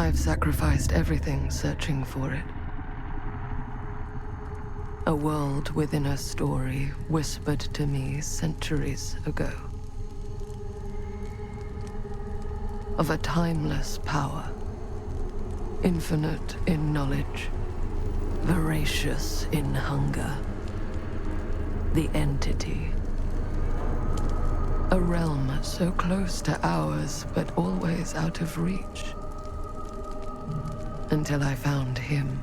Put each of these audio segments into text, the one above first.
I've sacrificed everything searching for it. A world within a story whispered to me centuries ago. Of a timeless power, infinite in knowledge, voracious in hunger. The entity. A realm so close to ours, but always out of reach. Until I found him.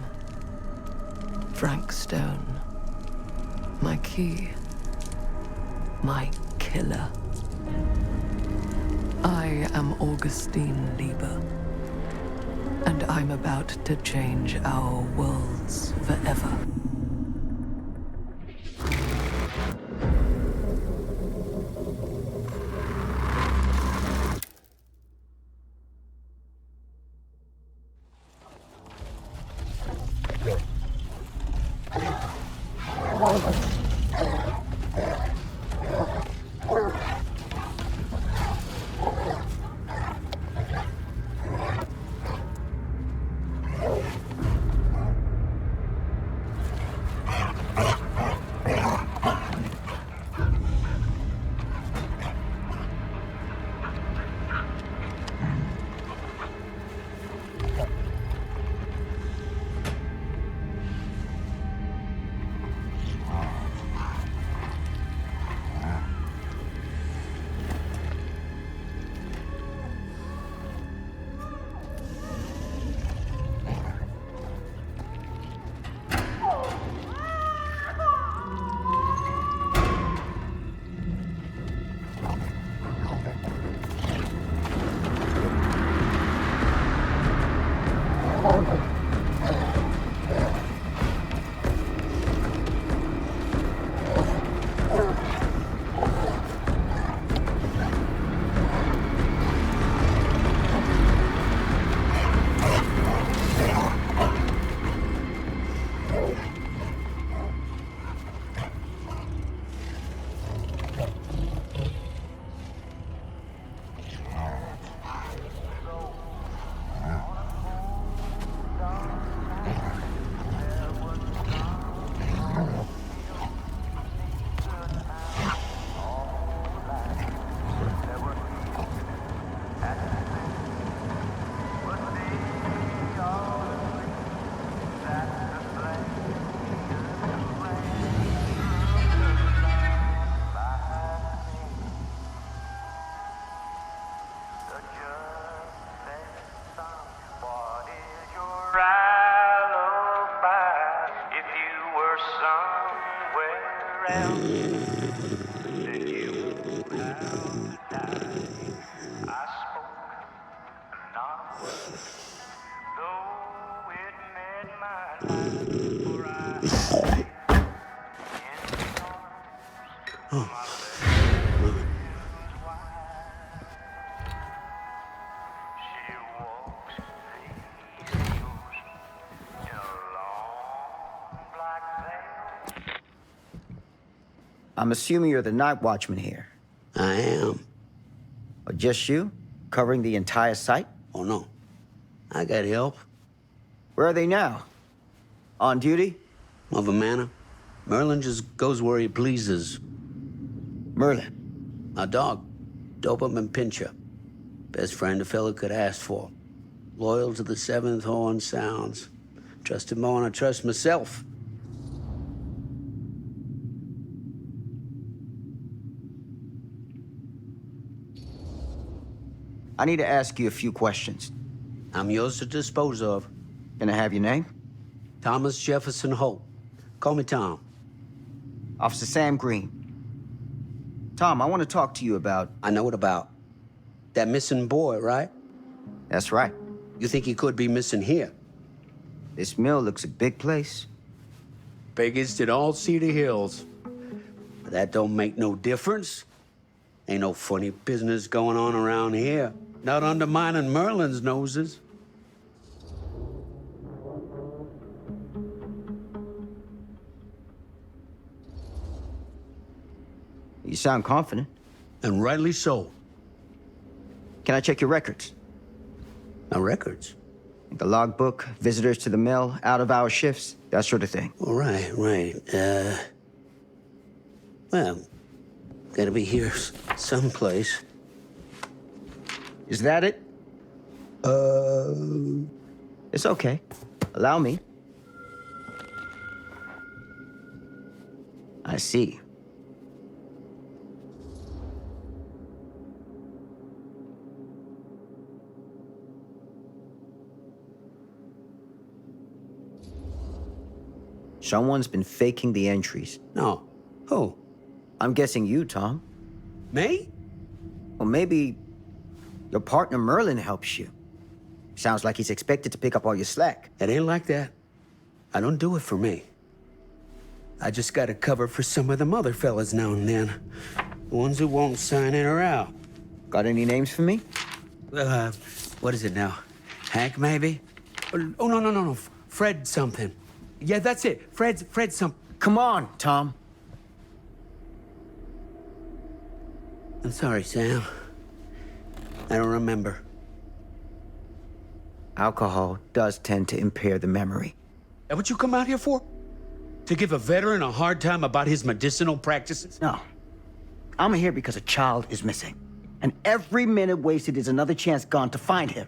Frank Stone. My key. My killer. I am Augustine Lieber. And I'm about to change our worlds forever. I'm assuming you're the night watchman here. I am. Or just you? Covering the entire site? Oh, no. I got help. Where are they now? On duty? Mother Manor. Merlin just goes where he pleases. Merlin? My dog. Doberman Pinscher. Best friend a fella could ask for. Loyal to the seventh horn sounds. Trust him more than I trust myself. I need to ask you a few questions. I'm yours to dispose of. Can I have your name? Thomas Jefferson Holt. Call me Tom. Officer Sam Green. Tom, I want to talk to you about... I know what about. That missing boy, right? That's right. You think he could be missing here? This mill looks a big place. Biggest in all Cedar Hills. But that don't make no difference. Ain't no funny business going on around here. Not undermining Merlin's noses. You sound confident. And rightly so. Can I check your records? My records? The logbook, visitors to the mill, out-of-hour shifts, that sort of thing. All right, right. Well, gotta be here someplace. Is that it? It's okay. Allow me. I see. Someone's been faking the entries. No. Who? I'm guessing you, Tom. Me? Or maybe your partner Merlin helps you. Sounds like he's expected to pick up all your slack. It ain't like that. I don't do it for me. I just gotta cover for some of them other fellas now and then. Ones who won't sign in or out. Got any names for me? What is it now? Hank, maybe? Oh, no. Fred something. Yeah, that's it. Fred something. Come on, Tom. I'm sorry, Sam. I don't remember. Alcohol does tend to impair the memory. That what you come out here for? To give a veteran a hard time about his medicinal practices? No. I'm here because a child is missing. And every minute wasted is another chance gone to find him.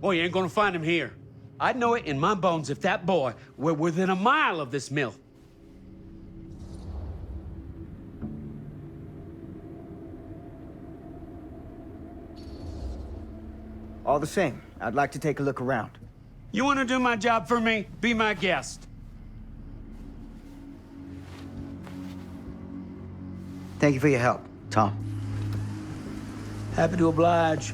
Boy, you ain't gonna find him here. I'd know it in my bones if that boy were within a mile of this mill. All the same, I'd like to take a look around. You wanna do my job for me? Be my guest. Thank you for your help, Tom. Happy to oblige.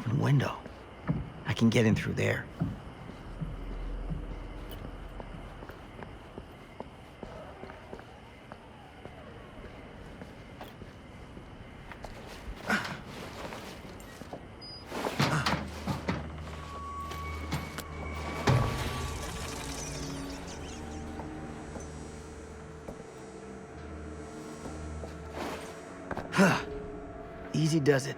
open window. I can get in through there. Easy does it.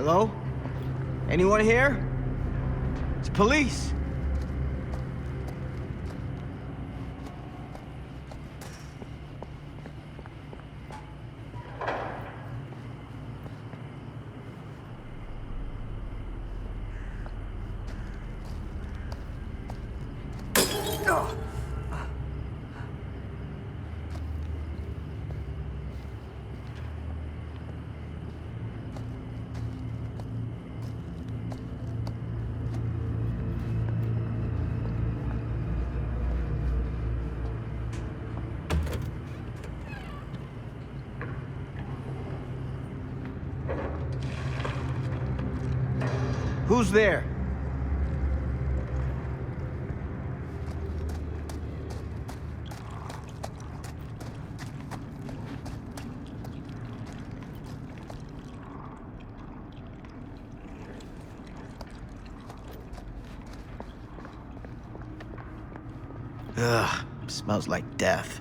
Hello? Anyone here? It's police. Who's there? Ugh, smells like death.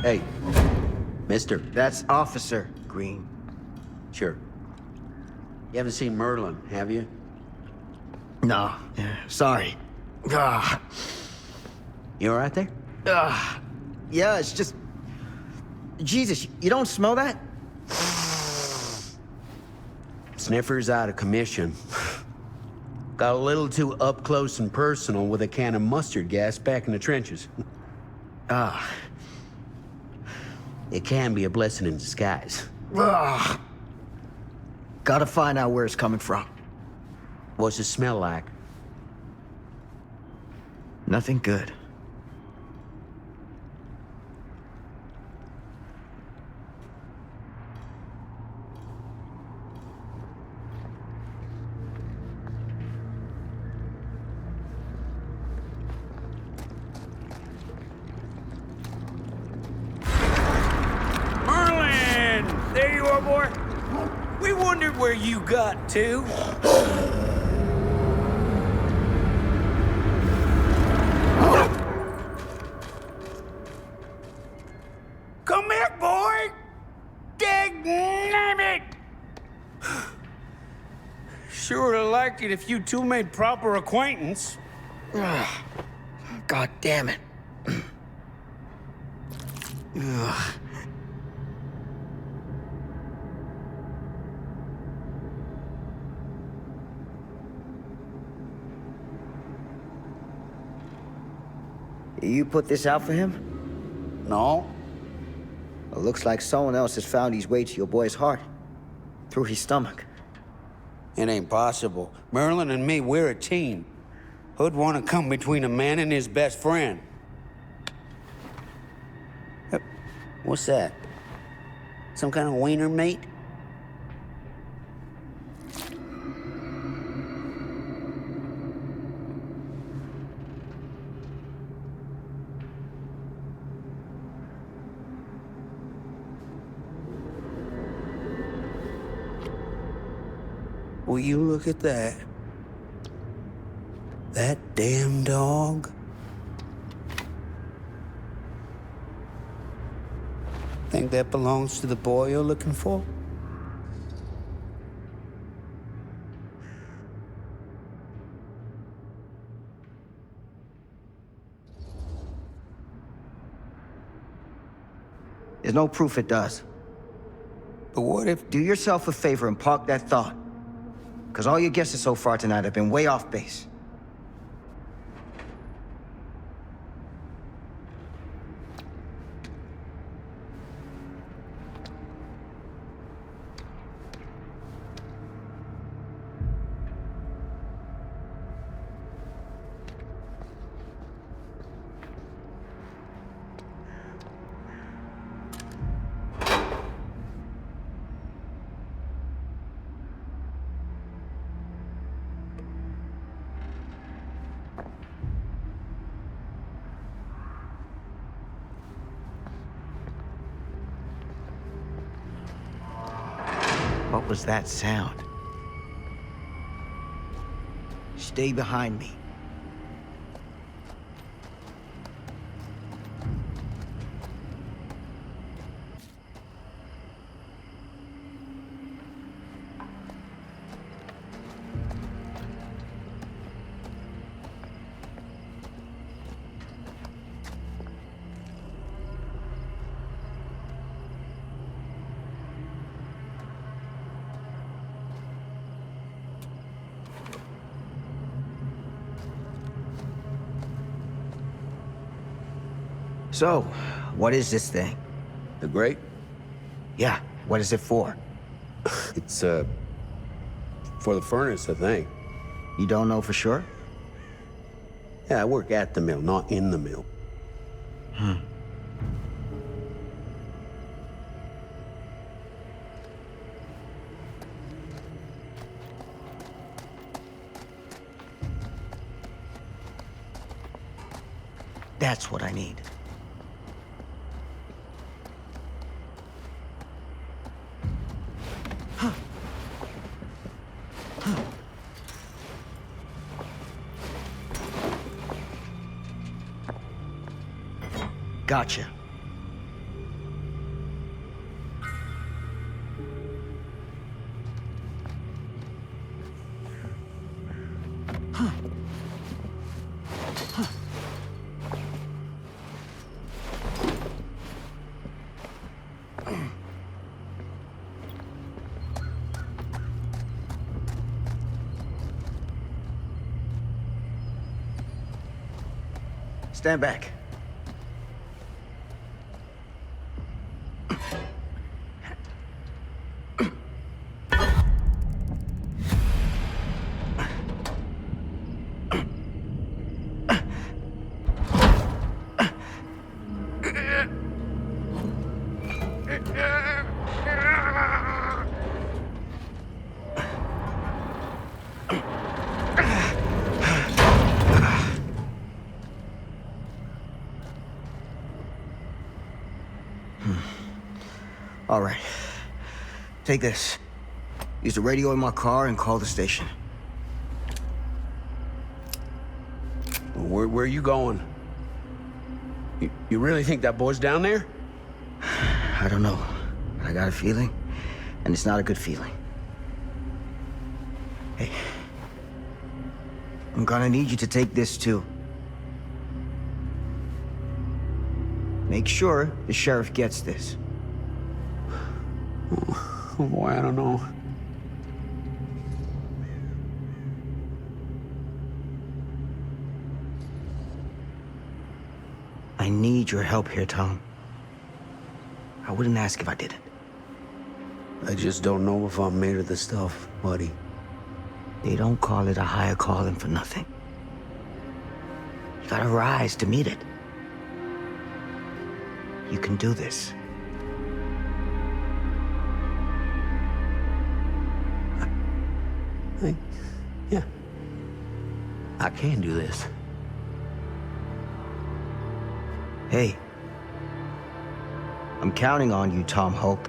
Hey, mister. That's Officer Green. Sure. You haven't seen Merlin, have you? No, sorry. Ah, You all right there? yeah, it's just... Jesus, you don't smell that? Sniffer's out of commission. Got a little too up close and personal with a can of mustard gas back in the trenches. It can be a blessing in disguise. Gotta find out where it's coming from. What's it smell like? Nothing good. There you are, boy. We wondered where you got to. Come here, boy! Dang it! Sure would have liked it if you two made proper acquaintance. God damn it. You put this out for him? No? It looks like someone else has found his way to your boy's heart. Through his stomach. It ain't possible. Merlin and me, we're a team. Who'd want to come between a man and his best friend? What's that? Some kind of wiener mate? Will you look at that? That damn dog? Think that belongs to the boy you're looking for? There's no proof it does. But what if... Do yourself a favor and park that thought. Because all your guesses so far tonight have been way off base. What was that sound? Stay behind me. So, what is this thing? The grate? Yeah, what is it for? It's, for the furnace, I think. You don't know for sure? Yeah, I work at the mill, not in the mill. That's what I need. Gotcha. Stand back. All right. Take this. Use the radio in my car and call the station. Where are you going? You really think that boy's down there? I don't know. I got a feeling, and it's not a good feeling. Hey, I'm gonna need you to take this too. Make sure the sheriff gets this. Oh boy, I don't know. I need your help here, Tom. I wouldn't ask if I didn't. I just don't know if I'm made of the stuff, buddy. They don't call it a higher calling for nothing. You gotta rise to meet it. You can do this. Yeah. I can do this. Hey. I'm counting on you, Tom Hope.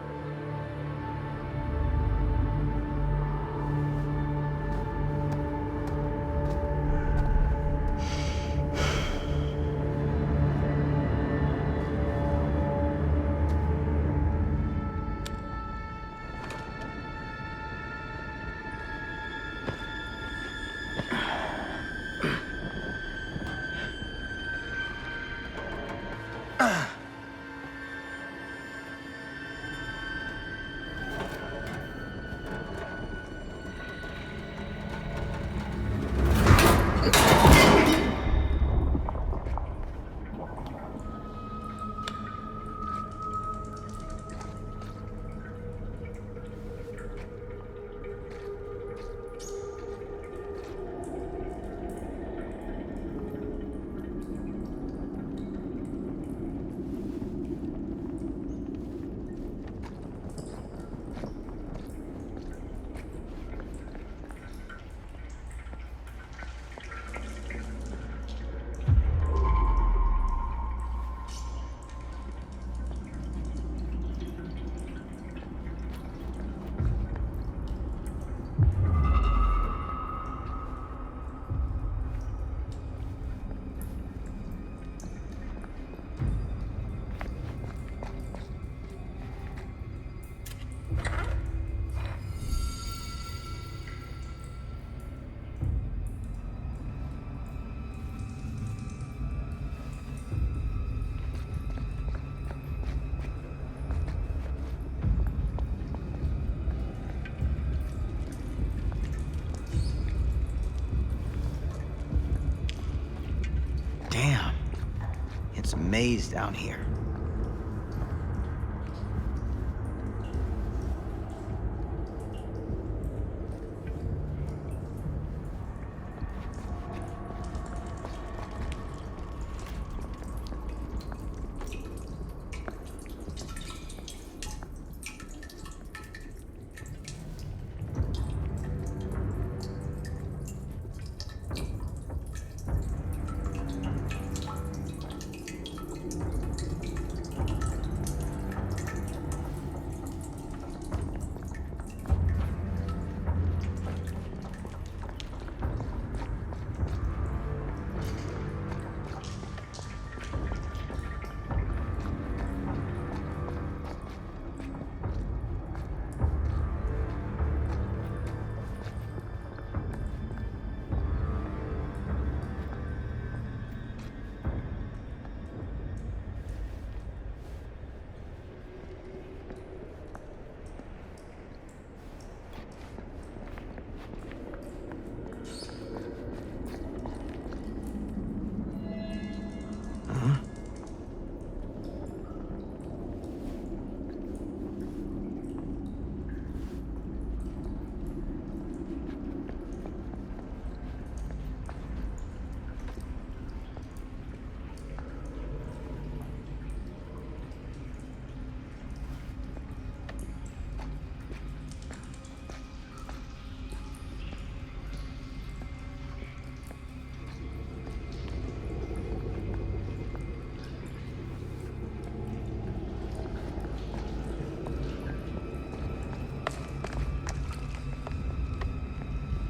Damn. It's a maze down here.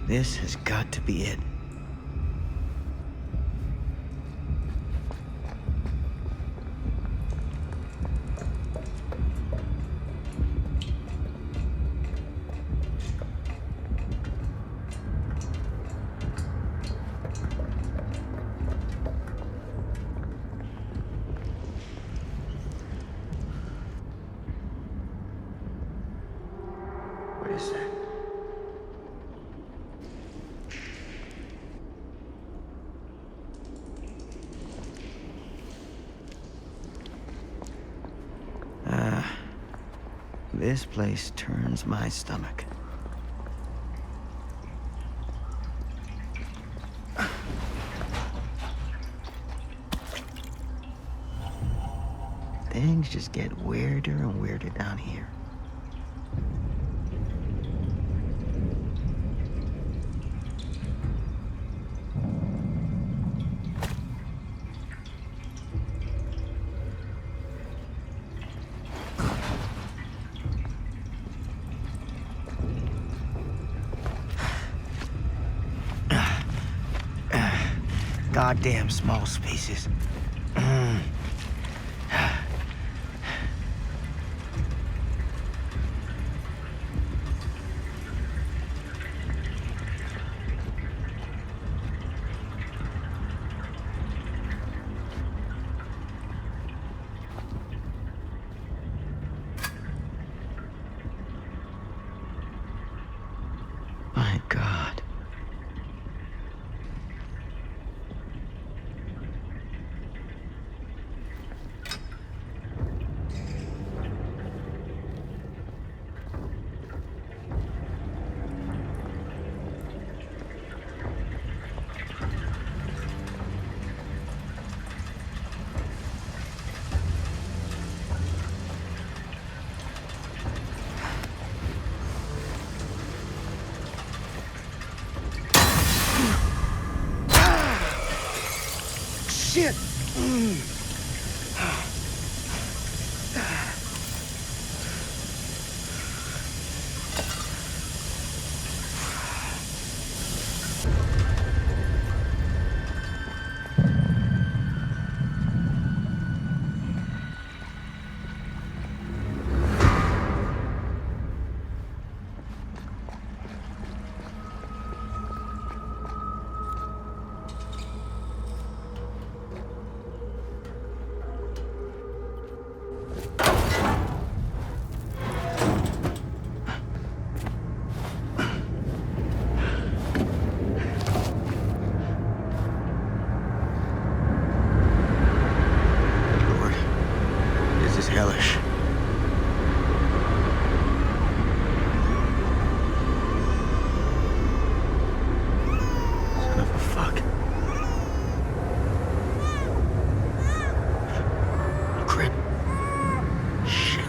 This has got to be it. What is that? This place turns my stomach. Things just get weirder and weirder down here. Goddamn small spaces. My God. Shit! Hellish. Son of a fuck. Crap. Shit.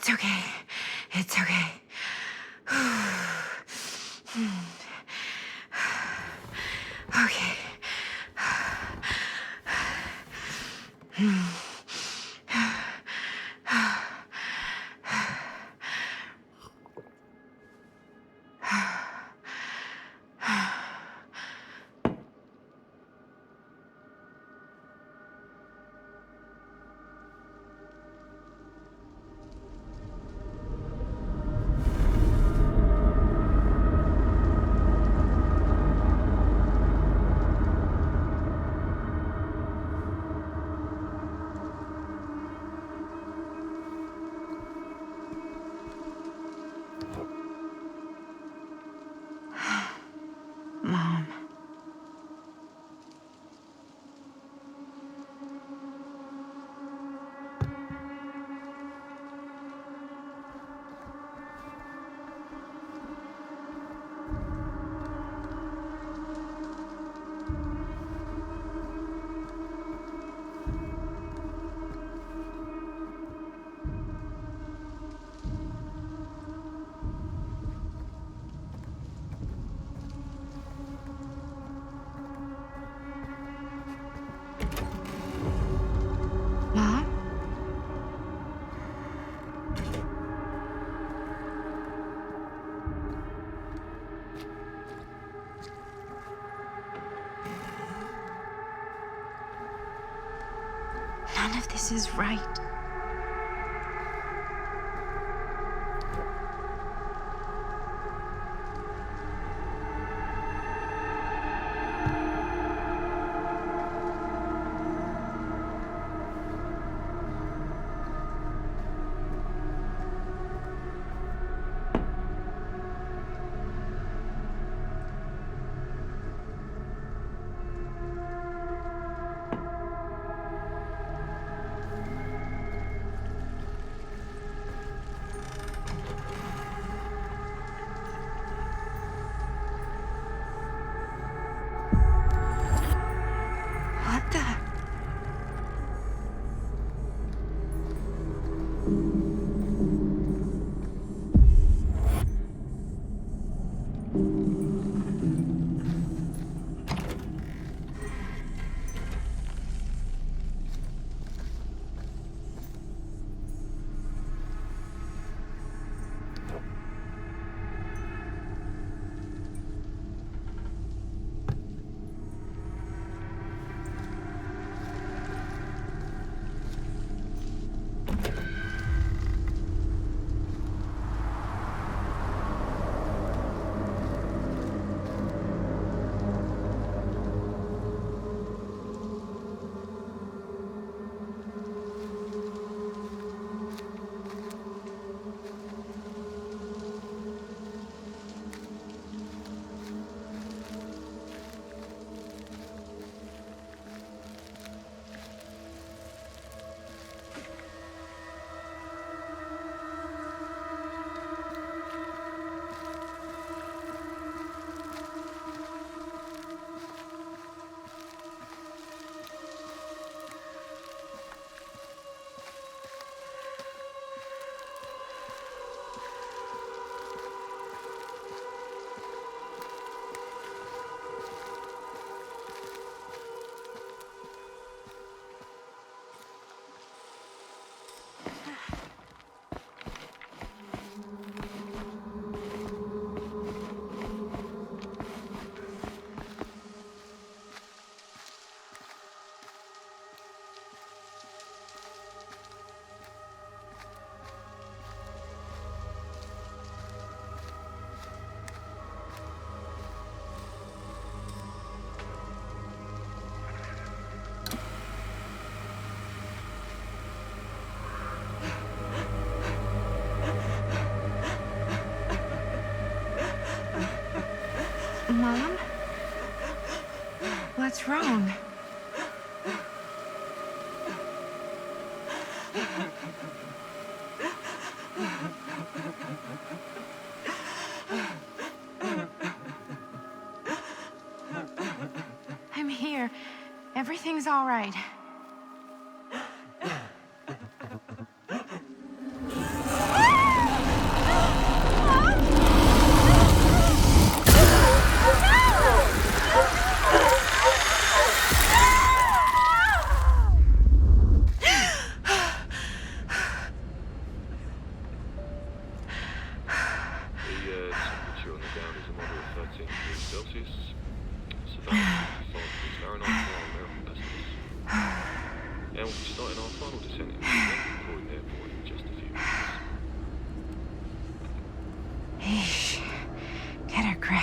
It's okay. It's okay. Okay. Mom. Mom? None of this is right. What the? Mom? What's wrong? I'm here. Everything's all right. Now we'll be starting our final descent into the Croydon Airport in just a few minutes. Eesh. Get her grip.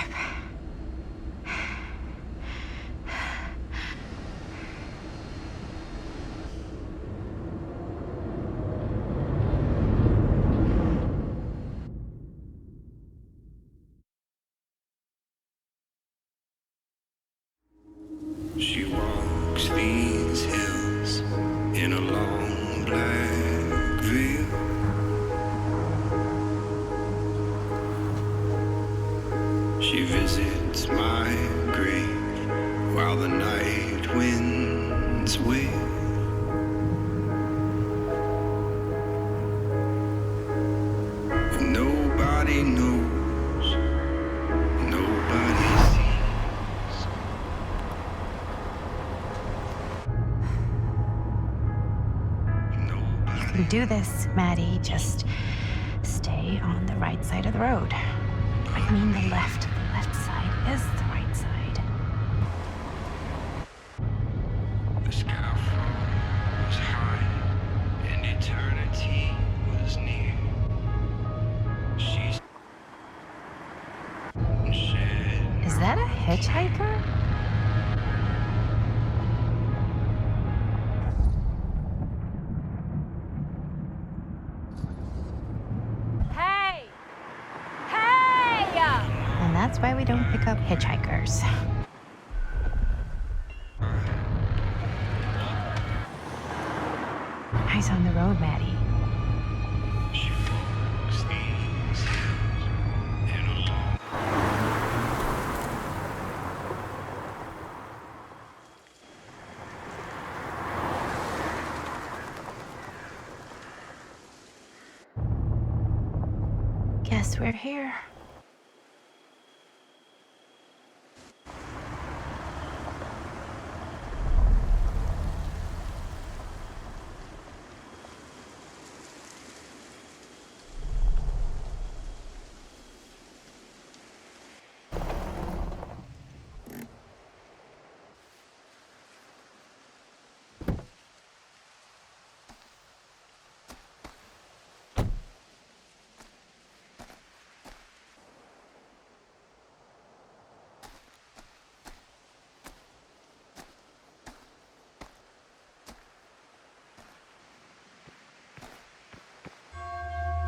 She walks these hills in a long black veil. She visits my grave while the night winds wail. And nobody knows, nobody sees. You can do this, Maddie. Just stay on the right side of the road. I mean the left. The left side is the right side. The skyfall was high and eternity was near. She shed Is that a hitchhiker? Hey! Hey! And that's why we don't pick up hitchhikers. Eyes on the road, Maddie. she walks these hills in a long. Guess we're here.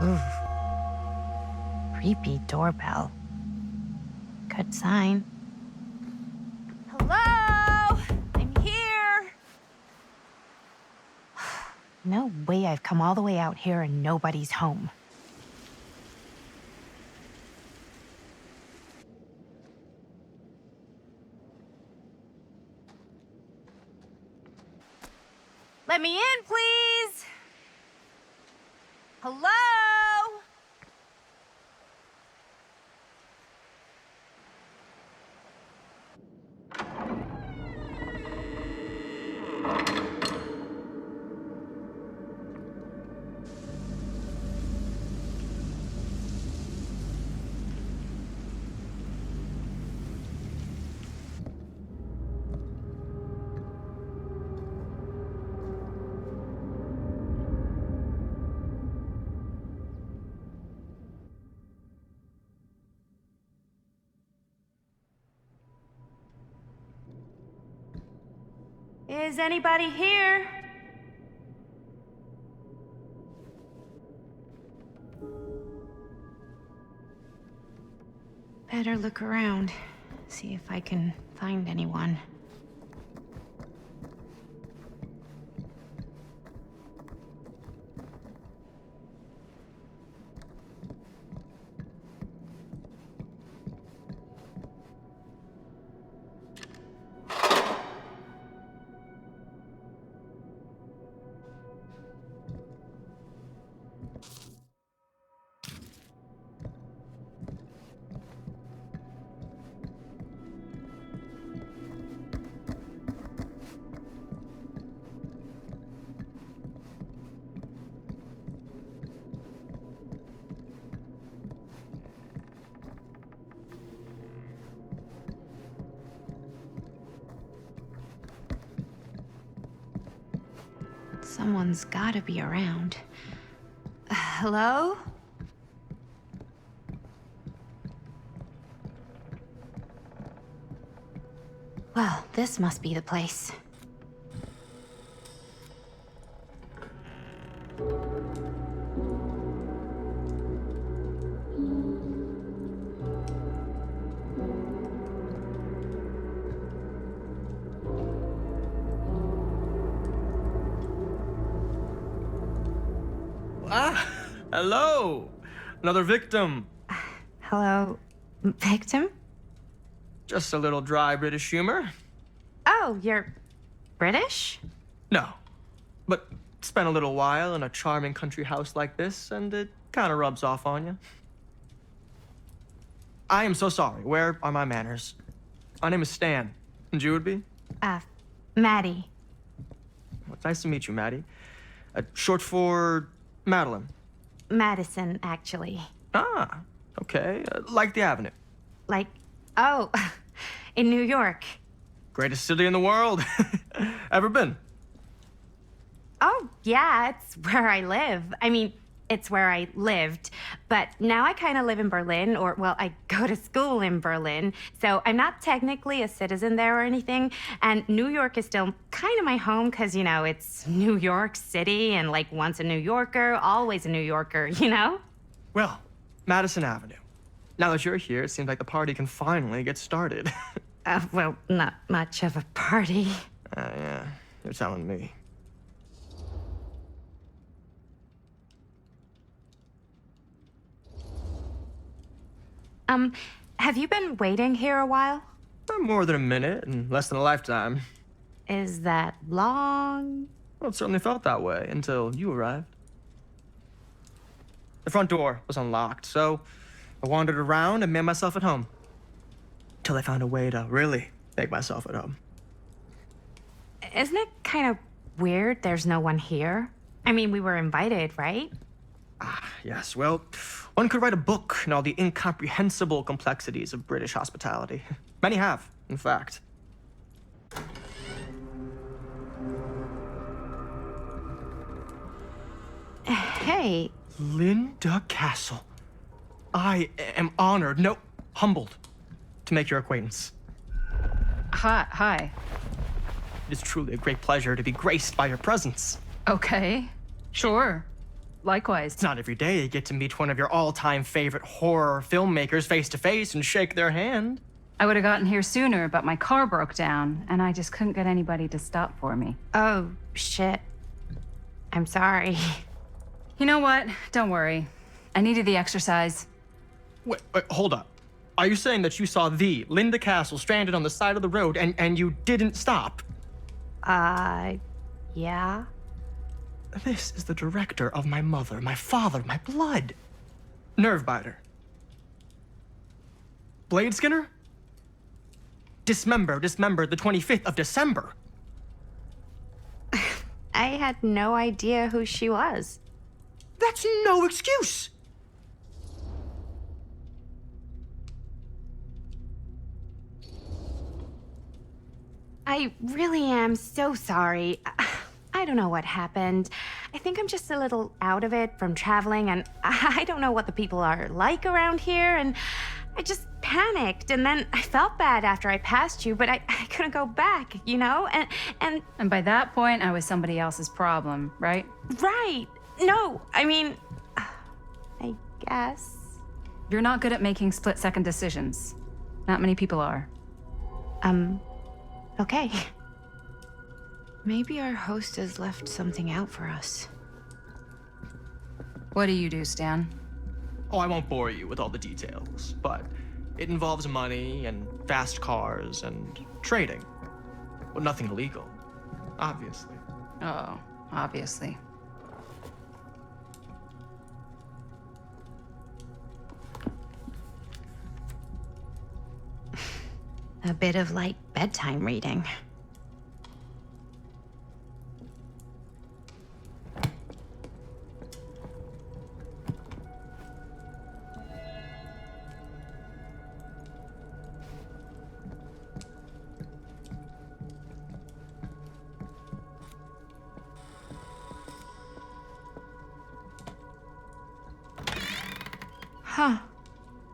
Ooh. Creepy doorbell. Good sign. Hello? I'm here. No way I've come all the way out here and nobody's home. Let me in, please. Hello? Is anybody here? Better look around. See if I can find anyone. Someone's gotta be around. Hello? Well, this must be the place. Ah, hello. Another victim. Hello, victim? Just a little dry British humor. Oh, you're British? No, but spent a little while in a charming country house like this, and it kind of rubs off on you. I am so sorry. Where are my manners? My name is Stan, and you would be? Maddie. Well, it's nice to meet you, Maddie. Short for Madeline. Madison, actually. Ah, okay. Like the Avenue. Like, oh, in New York. Greatest city in the world. Ever been? Oh, yeah, it's where I live. I mean, it's where I lived. But now I kind of live in Berlin, or, well, I go to school in Berlin. So I'm not technically a citizen there or anything. And New York is still kind of my home because, you know, it's New York City. And, like, once a New Yorker, always a New Yorker, you know? Well, Madison Avenue. Now that you're here, it seems like the party can finally get started. Well, not much of a party. Yeah, you're telling me. Have you been waiting here a while? More than a minute and less than a lifetime. Is that long? Well, it certainly felt that way until you arrived. The front door was unlocked, so I wandered around and made myself at home. Till I found a way to really make myself at home. Isn't it kind of weird there's no one here? I mean, we were invited, right? Yes, well, one could write a book on all the incomprehensible complexities of British hospitality. Many have, in fact. Hey, Linda Castle. I am honored, no, humbled, to make your acquaintance. Hi. It is truly a great pleasure to be graced by your presence. Okay. Sure. Likewise. It's not every day you get to meet one of your all-time favorite horror filmmakers face to face and shake their hand. I would have gotten here sooner, but my car broke down, and I just couldn't get anybody to stop for me. oh, shit. I'm sorry. You know what? Don't worry. I needed the exercise. Wait, hold up. Are you saying that you saw the Linda Castle stranded on the side of the road and you didn't stop? Yeah? This is the director of my mother, my father, my blood. Nerve biter. Blade skinner? Dismembered the 25th of December. I had no idea who she was. That's no excuse. I really am so sorry. I don't know what happened. I think I'm just a little out of it from traveling, and I don't know what the people are like around here, and I just panicked, and then I felt bad after I passed you, but I couldn't go back, you know? And by that point, I was somebody else's problem, right? Right. No, I mean, I guess. You're not good at making split-second decisions. Not many people are. Okay. Maybe our host has left something out for us. What do you do, Stan? Oh, I won't bore you with all the details, but it involves money and fast cars and trading. But nothing illegal, obviously. Oh, obviously. A bit of light bedtime reading.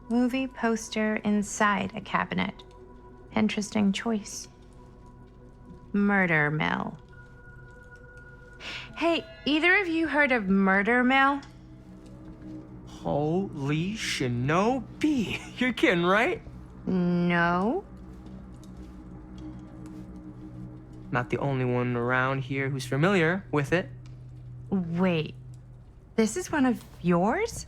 Movie poster inside a cabinet. Interesting choice. Murder Mill. Hey, either of you heard of Murder Mill? Holy shinobi. You're kidding, right? No. Not the only one around here who's familiar with it. Wait, this is one of yours?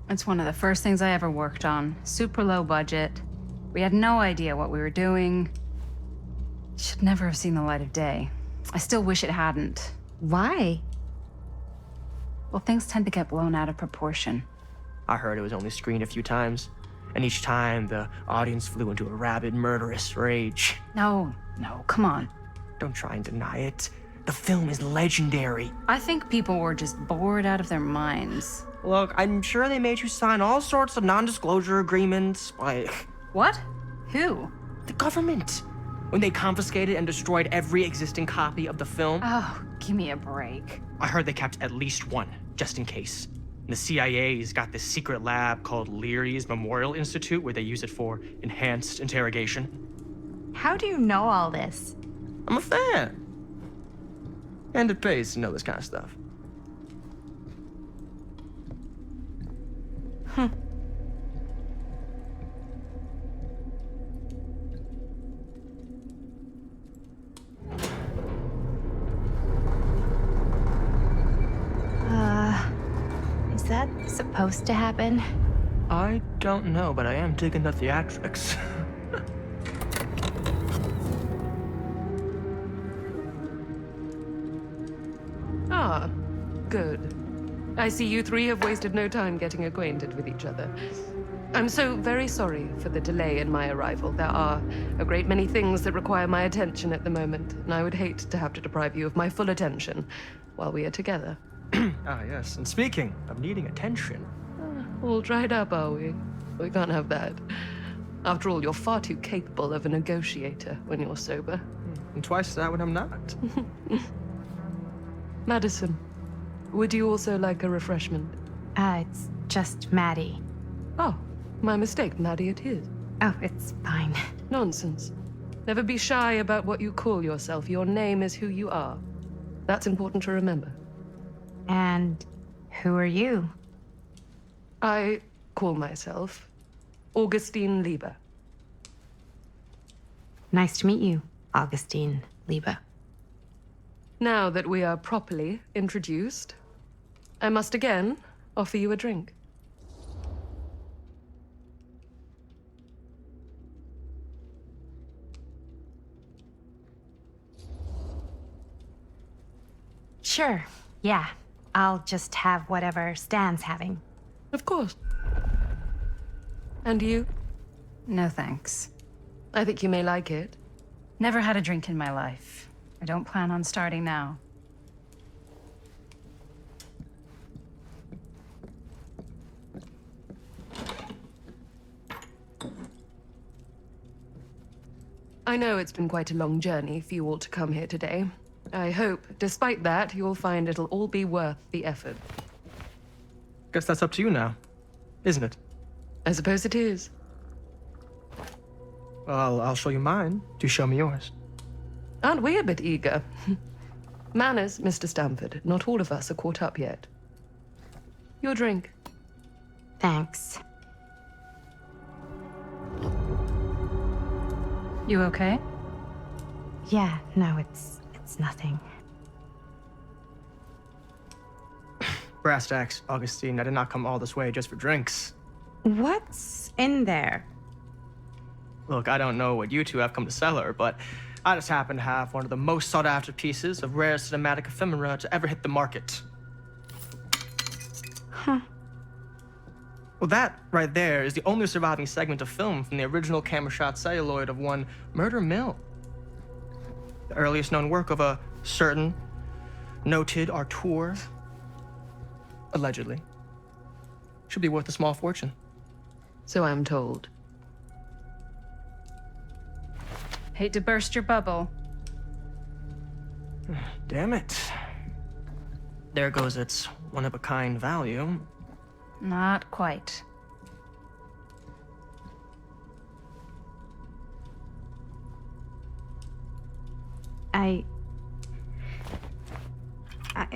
It's one of the first things I ever worked on. Super low budget. We had no idea what we were doing. Should never have seen the light of day. I still wish it hadn't. Why? Well, things tend to get blown out of proportion. I heard it was only screened a few times, and each time the audience flew into a rabid, murderous rage. No, come on. Don't try and deny it. The film is legendary. I think people were just bored out of their minds. Look, I'm sure they made you sign all sorts of non-disclosure agreements, like... What? Who? The government. When they confiscated and destroyed every existing copy of the film. Oh, give me a break. I heard they kept at least one, just in case. And the CIA's got this secret lab called Leary's Memorial Institute where they use it for enhanced interrogation. How do you know all this? I'm a fan. And it pays to know this kind of stuff. Is that supposed to happen? I don't know, but I am digging the theatrics. Ah, good. I see you three have wasted no time getting acquainted with each other. I'm so very sorry for the delay in my arrival. There are a great many things that require my attention at the moment, and I would hate to have to deprive you of my full attention while we are together. Ah, yes. And speaking of needing attention. All dried up, are we? We can't have that. After all, you're far too capable of a negotiator when you're sober. And twice that when I'm not. Madison, would you also like a refreshment? It's just Maddie. Oh, my mistake. Maddie it is. Oh, it's fine. Nonsense. Never be shy about what you call yourself. Your name is who you are. That's important to remember. And who are you? I call myself Augustine Lieber. Nice to meet you, Augustine Lieber. Now that we are properly introduced, I must again offer you a drink. Sure, yeah. I'll just have whatever Stan's having. Of course. And you? No thanks. I think you may like it. Never had a drink in my life. I don't plan on starting now. I know it's been quite a long journey for you all to come here today. I hope, despite that, you'll find it'll all be worth the effort. Guess that's up to you now, isn't it? I suppose it is. Well, I'll show you mine. Do show me yours. Aren't we a bit eager? Manners, Mr. Stamford. Not all of us are caught up yet. Your drink. Thanks. You okay? Yeah, no, it's nothing. Brass tacks, Augustine. I did not come all this way just for drinks. What's in there? Look, I don't know what you two have come to cellar, but I just happen to have one of the most sought-after pieces of rare cinematic ephemera to ever hit the market. Huh. Well, that right there is the only surviving segment of film from the original camera shot celluloid of one Murder Mill. The earliest known work of a certain noted auteur, allegedly. Should be worth a small fortune. So I'm told. Hate to burst your bubble. Damn it. There goes its one-of-a-kind value. Not quite.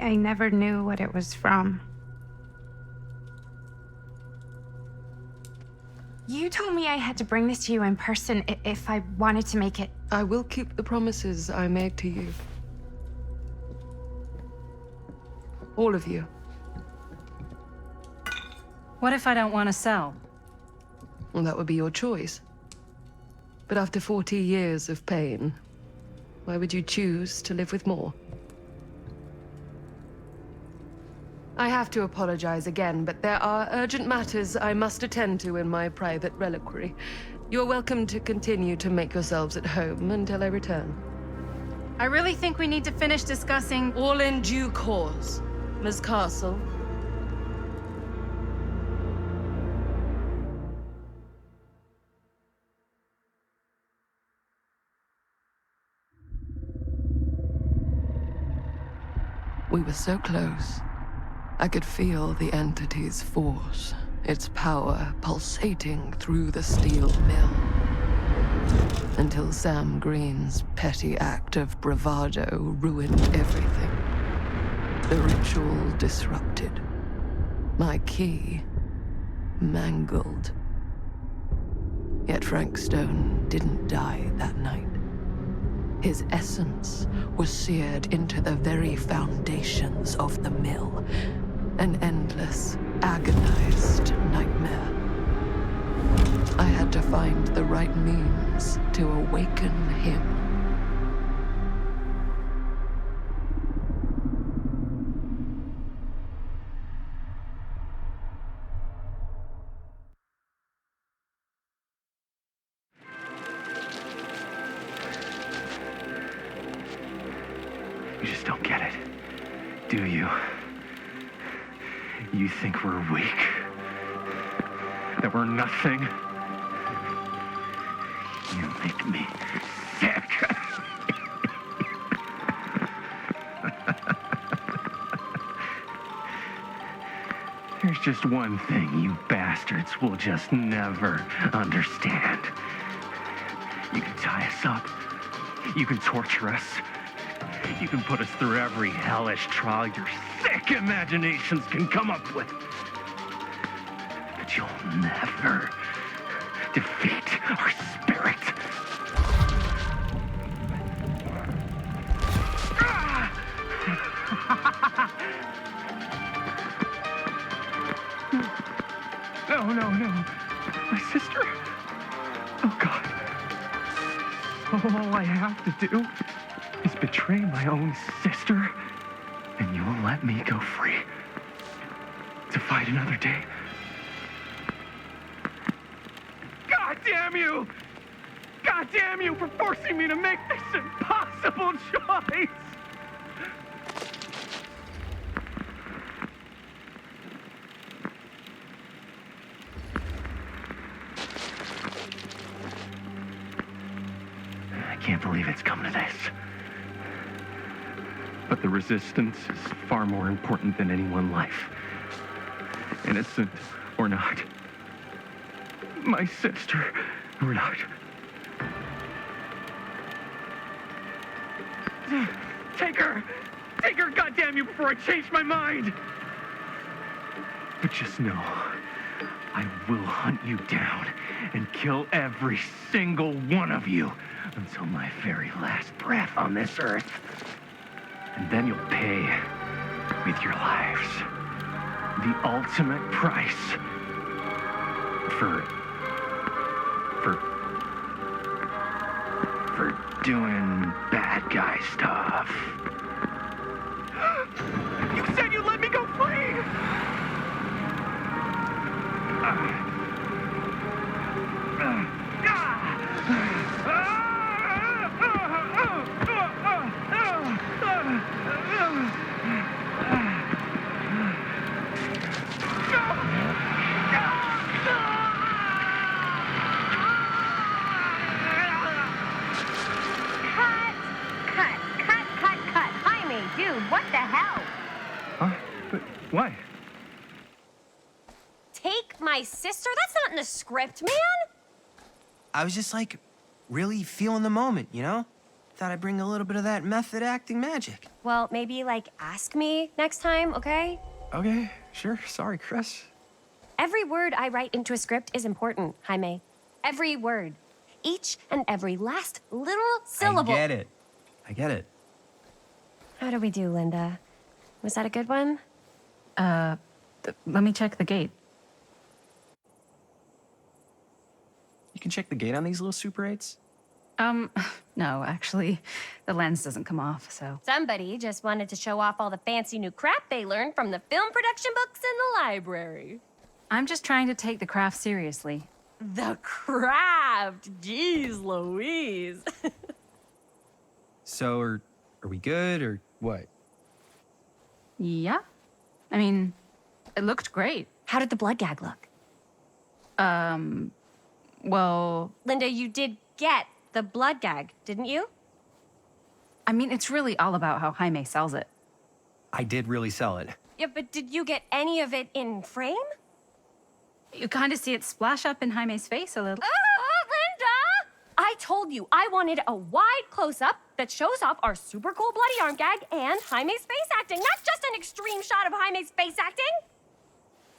I never knew what it was from. You told me I had to bring this to you in person if I wanted to make it. I will keep the promises I made to you. All of you. What if I don't want to sell? Well, that would be your choice. But after 40 years of pain, why would you choose to live with more? I have to apologize again, but there are urgent matters I must attend to in my private reliquary. You're welcome to continue to make yourselves at home until I return. I really think we need to finish discussing. All in due course, Ms. Castle. We were so close. I could feel the entity's force, its power pulsating through the steel mill. Until Sam Green's petty act of bravado ruined everything. The ritual disrupted. My key mangled. Yet Frank Stone didn't die that night. His essence was seared into the very foundations of the mill. An endless, agonized nightmare. I had to find the right means to awaken him. You just don't get it, do you? You think we're weak? That we're nothing? You make me sick. There's just one thing you bastards will just never understand. You can tie us up. You can torture us. You can put us through every hellish trial your sick imaginations can come up with. But you'll never defeat our spirit. No. My sister? Oh, God. All I have to do is betray my own sister, and you will let me go free to fight another day. God damn you! God damn you for forcing me to make this impossible choice! I can't believe it's come to this. But the resistance is far more important than any one life. Innocent or not. My sister or not. Take her! Take her, goddamn you, before I change my mind! But just know, I will hunt you down and kill every single one of you until my very last breath on this earth. And then you'll pay with your lives. The ultimate price for doing bad guy stuff. You said you'd let me go free! Cut. Jaime, dude, what the hell? Huh? But why? my sister? That's not in the script, man. I was just like, really feeling the moment, you know? Thought I'd bring a little bit of that method acting magic. Well, maybe, like, ask me next time, okay? Okay, sure. Sorry, Chris. Every word I write into a script is important, Jaime. Every word. Each and every last little syllable. I get it. I get it. How do we do, Linda? Was that a good one? Let me check the gate. You can check the gate on these little Super 8s? No, actually, the lens doesn't come off, so. Somebody just wanted to show off all the fancy new crap they learned from the film production books in the library. I'm just trying to take the craft seriously. The craft! Jeez Louise. So, are we good, or what? Yeah? I mean, it looked great. How did the blood gag look? Well, Linda, you did get the blood gag, didn't you? I mean, it's really all about how Jaime sells it. I did really sell it. Yeah, but did you get any of it in frame? You kind of see it splash up in Jaime's face a little. Linda! I told you I wanted a wide close-up that shows off our super cool bloody arm gag and Jaime's face acting, not just an extreme shot of Jaime's face acting.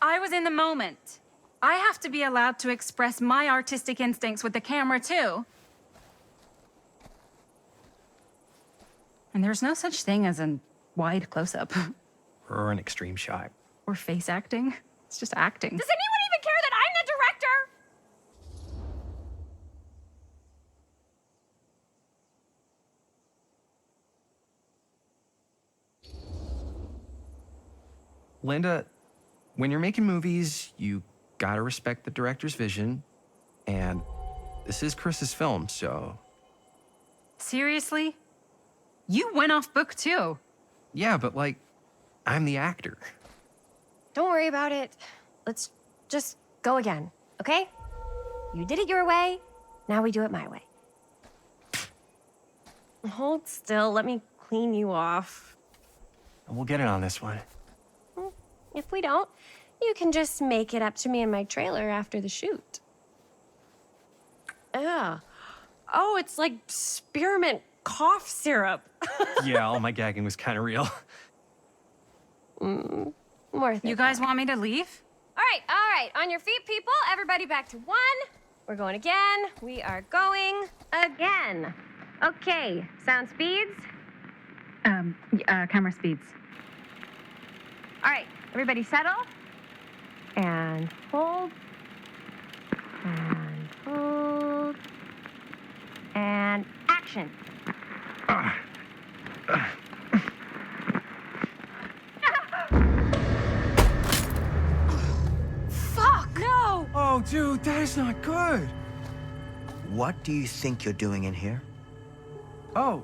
I was in the moment. I have to be allowed to express my artistic instincts with the camera, too. And there's no such thing as a wide close-up. Or an extreme shot. Or face acting. It's just acting. Does anyone even care that I'm the director? Linda, when you're making movies, you gotta respect the director's vision. And this is Chris's film, so... Seriously? You went off book, too. Yeah, but like, I'm the actor. Don't worry about it. Let's just go again, okay? You did it your way, now we do it my way. Hold still, let me clean you off. We'll get it on this one. If we don't, you can just make it up to me in my trailer after the shoot. Ugh. Oh, it's like spearmint cough syrup. Yeah, all my gagging was kind of real. Worth it. You guys want me to leave? All right. On your feet, people. Everybody back to one. We're going again. We are going again. Okay, sound speeds. Camera speeds. All right, everybody settle. And hold. And hold. And action. Fuck! No! Oh, dude, that is not good. What do you think you're doing in here? Oh,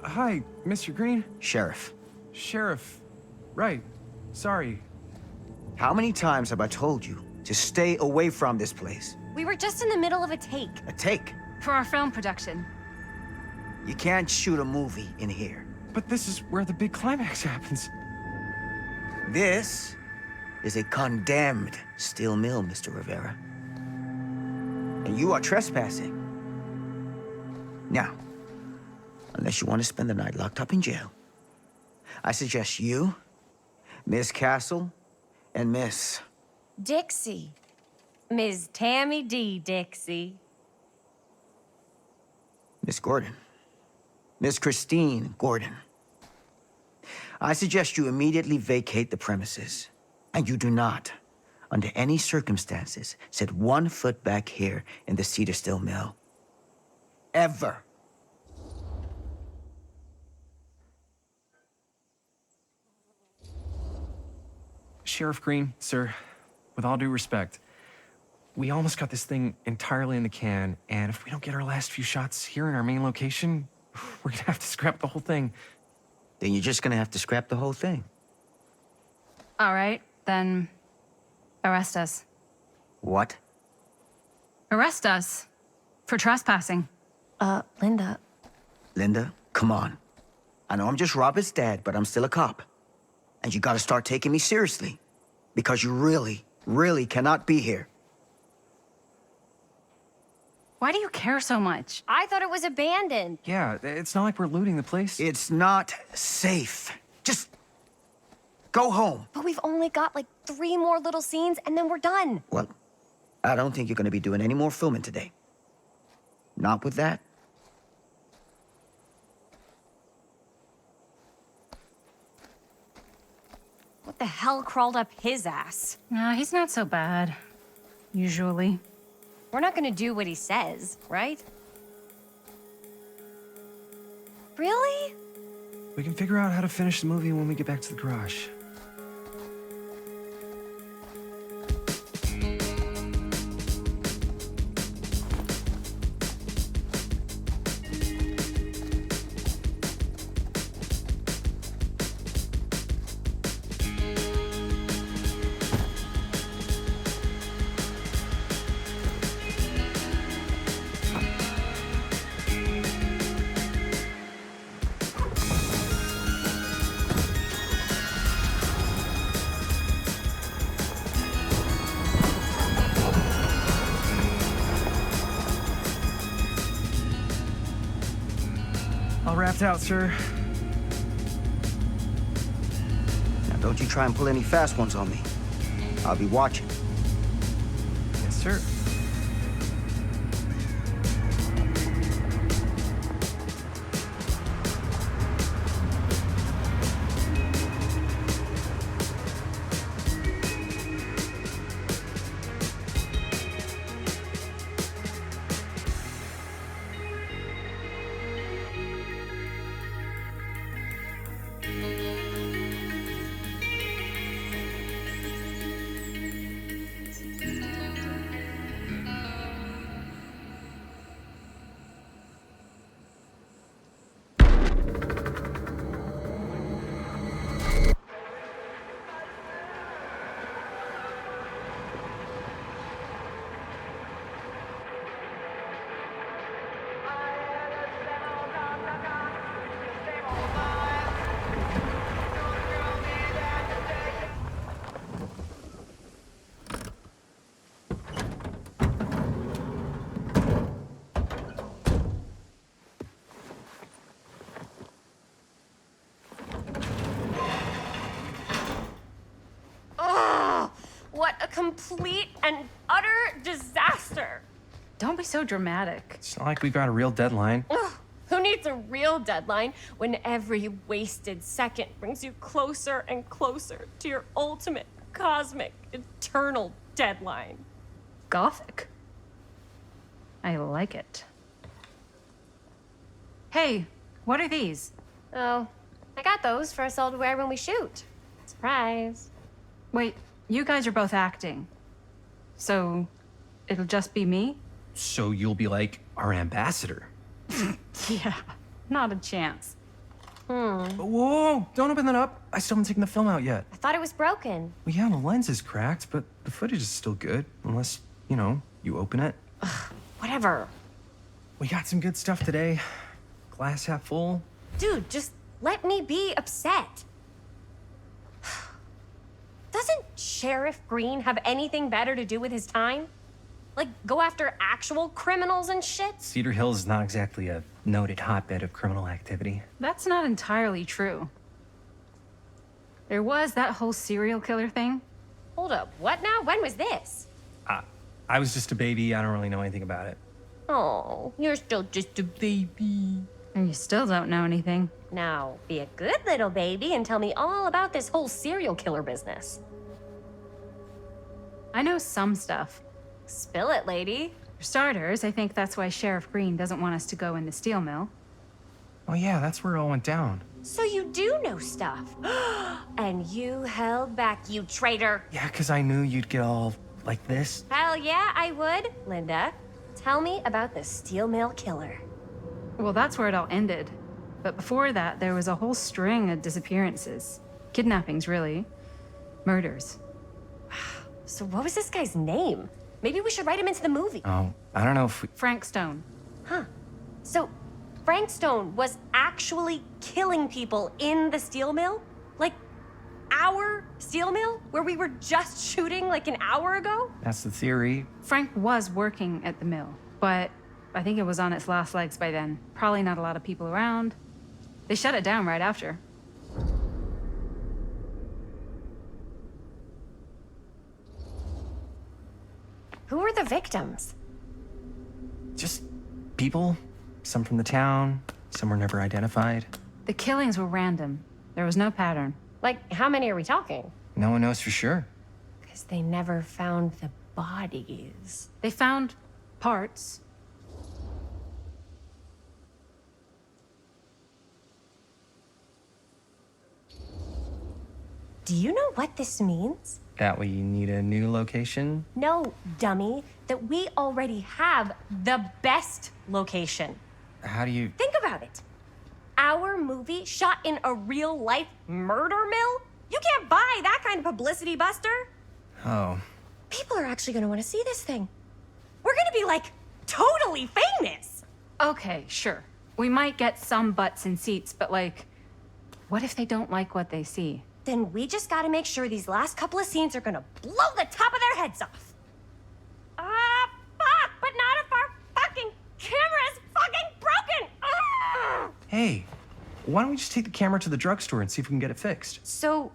hi, Mr. Green. Sheriff. Sheriff. Right. Sorry. How many times have I told you to stay away from this place? We were just in the middle of a take. A take. For our film production. You can't shoot a movie in here. But this is where the big climax happens. This is a condemned steel mill, Mr. Rivera. And you are trespassing. Now, unless you want to spend the night locked up in jail, I suggest you, Miss Castle, and Miss... Dixie. Ms. Tammy D. Dixie. Miss Gordon. Miss Christine Gordon. I suggest you immediately vacate the premises, and you do not, under any circumstances, set 1 foot back here in the Cedar Still Mill. Ever. Sheriff Green, sir, with all due respect, we almost got this thing entirely in the can, and if we don't get our last few shots here in our main location, we're gonna have to scrap the whole thing. Then you're just gonna have to scrap the whole thing. All right, then arrest us. What? Arrest us for trespassing. Linda. Linda, come on. I know I'm just Robert's dad, but I'm still a cop. And you gotta start taking me seriously. Because you really really cannot be here. Why do you care so much? I thought it was abandoned. Yeah, it's not like we're looting the place. It's not safe. Just go home. But we've only got like 3 more little scenes and then we're done. Well, I don't think you're going to be doing any more filming today. Not with that. What the hell crawled up his ass? No, he's not so bad. Usually. We're not gonna do what he says, right? Really? We can figure out how to finish the movie when we get back to the garage. All wrapped out, sir. Now, don't you try and pull any fast ones on me. I'll be watching. Yes, sir. What a complete and utter disaster. Don't be so dramatic. It's not like we've got a real deadline. Ugh, who needs a real deadline when every wasted second brings you closer and closer to your ultimate, cosmic, eternal deadline? Gothic. I like it. Hey, what are these? Oh, I got those for us all to wear when we shoot. Surprise. Wait, you guys are both acting. So, it'll just be me? So you'll be like our ambassador. Yeah, not a chance. Whoa, don't open that up. I still haven't taken the film out yet. I thought it was broken. Well, yeah, the lens is cracked, but the footage is still good. Unless, you open it. Whatever. We got some good stuff today. Glass half full. Dude, just let me be upset. Doesn't Sheriff Green have anything better to do with his time? Like, go after actual criminals and shit? Cedar Hills is not exactly a noted hotbed of criminal activity. That's not entirely true. There was that whole serial killer thing. Hold up, what now? When was this? I was just a baby. I don't really know anything about it. Oh, you're still just a baby. And you still don't know anything. Now, be a good little baby and tell me all about this whole serial killer business. I know some stuff. Spill it, lady. For starters, I think that's why Sheriff Green doesn't want us to go in the steel mill. Oh yeah, that's where it all went down. So you do know stuff. And you held back, you traitor. Yeah, because I knew you'd get all like this. Hell yeah, I would. Linda, tell me about the steel mill killer. Well, that's where it all ended. But before that, there was a whole string of disappearances. Kidnappings, really. Murders. So what was this guy's name? Maybe we should write him into the movie. Oh, I don't know if we... Frank Stone. Huh. So Frank Stone was actually killing people in the steel mill? Like, our steel mill where we were just shooting like an hour ago? That's the theory. Frank was working at the mill, but I think it was on its last legs by then. Probably not a lot of people around. They shut it down right after. Who were the victims? Just people. Some from the town, some were never identified. The killings were random. There was no pattern. Like, how many are we talking? No one knows for sure. Because they never found the bodies. They found parts. Do you know what this means? That we need a new location? No, dummy. That we already have the best location. How do you... Think about it. Our movie shot in a real-life murder mill? You can't buy that kind of publicity, Buster. Oh. People are actually gonna want to see this thing. We're gonna be, like, totally famous. Okay, sure. We might get some butts in seats, but like, what if they don't like what they see? Then we just gotta make sure these last couple of scenes are gonna blow the top of their heads off. Fuck, but not if our fucking camera is fucking broken. Hey, why don't we just take the camera to the drugstore and see if we can get it fixed? So,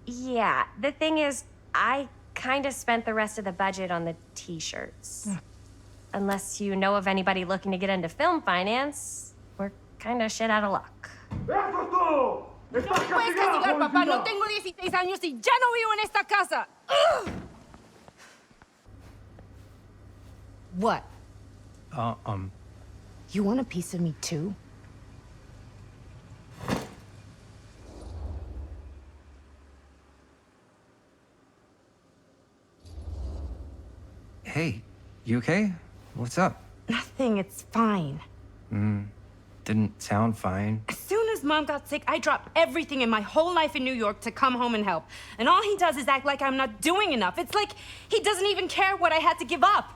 yeah, the thing is, I kinda spent the rest of the budget on the t-shirts. Unless you know of anybody looking to get into film finance, we're kinda shit out of luck. No me puedes castigar, papá. No tengo 16 años y ya no vivo en esta casa. Ugh. What? You want a piece of me too? Hey, you okay? What's up? Nothing, it's fine. Didn't sound fine. As soon as Mom got sick, I dropped everything in my whole life in New York to come home and help. And all he does is act like I'm not doing enough. It's like he doesn't even care what I had to give up.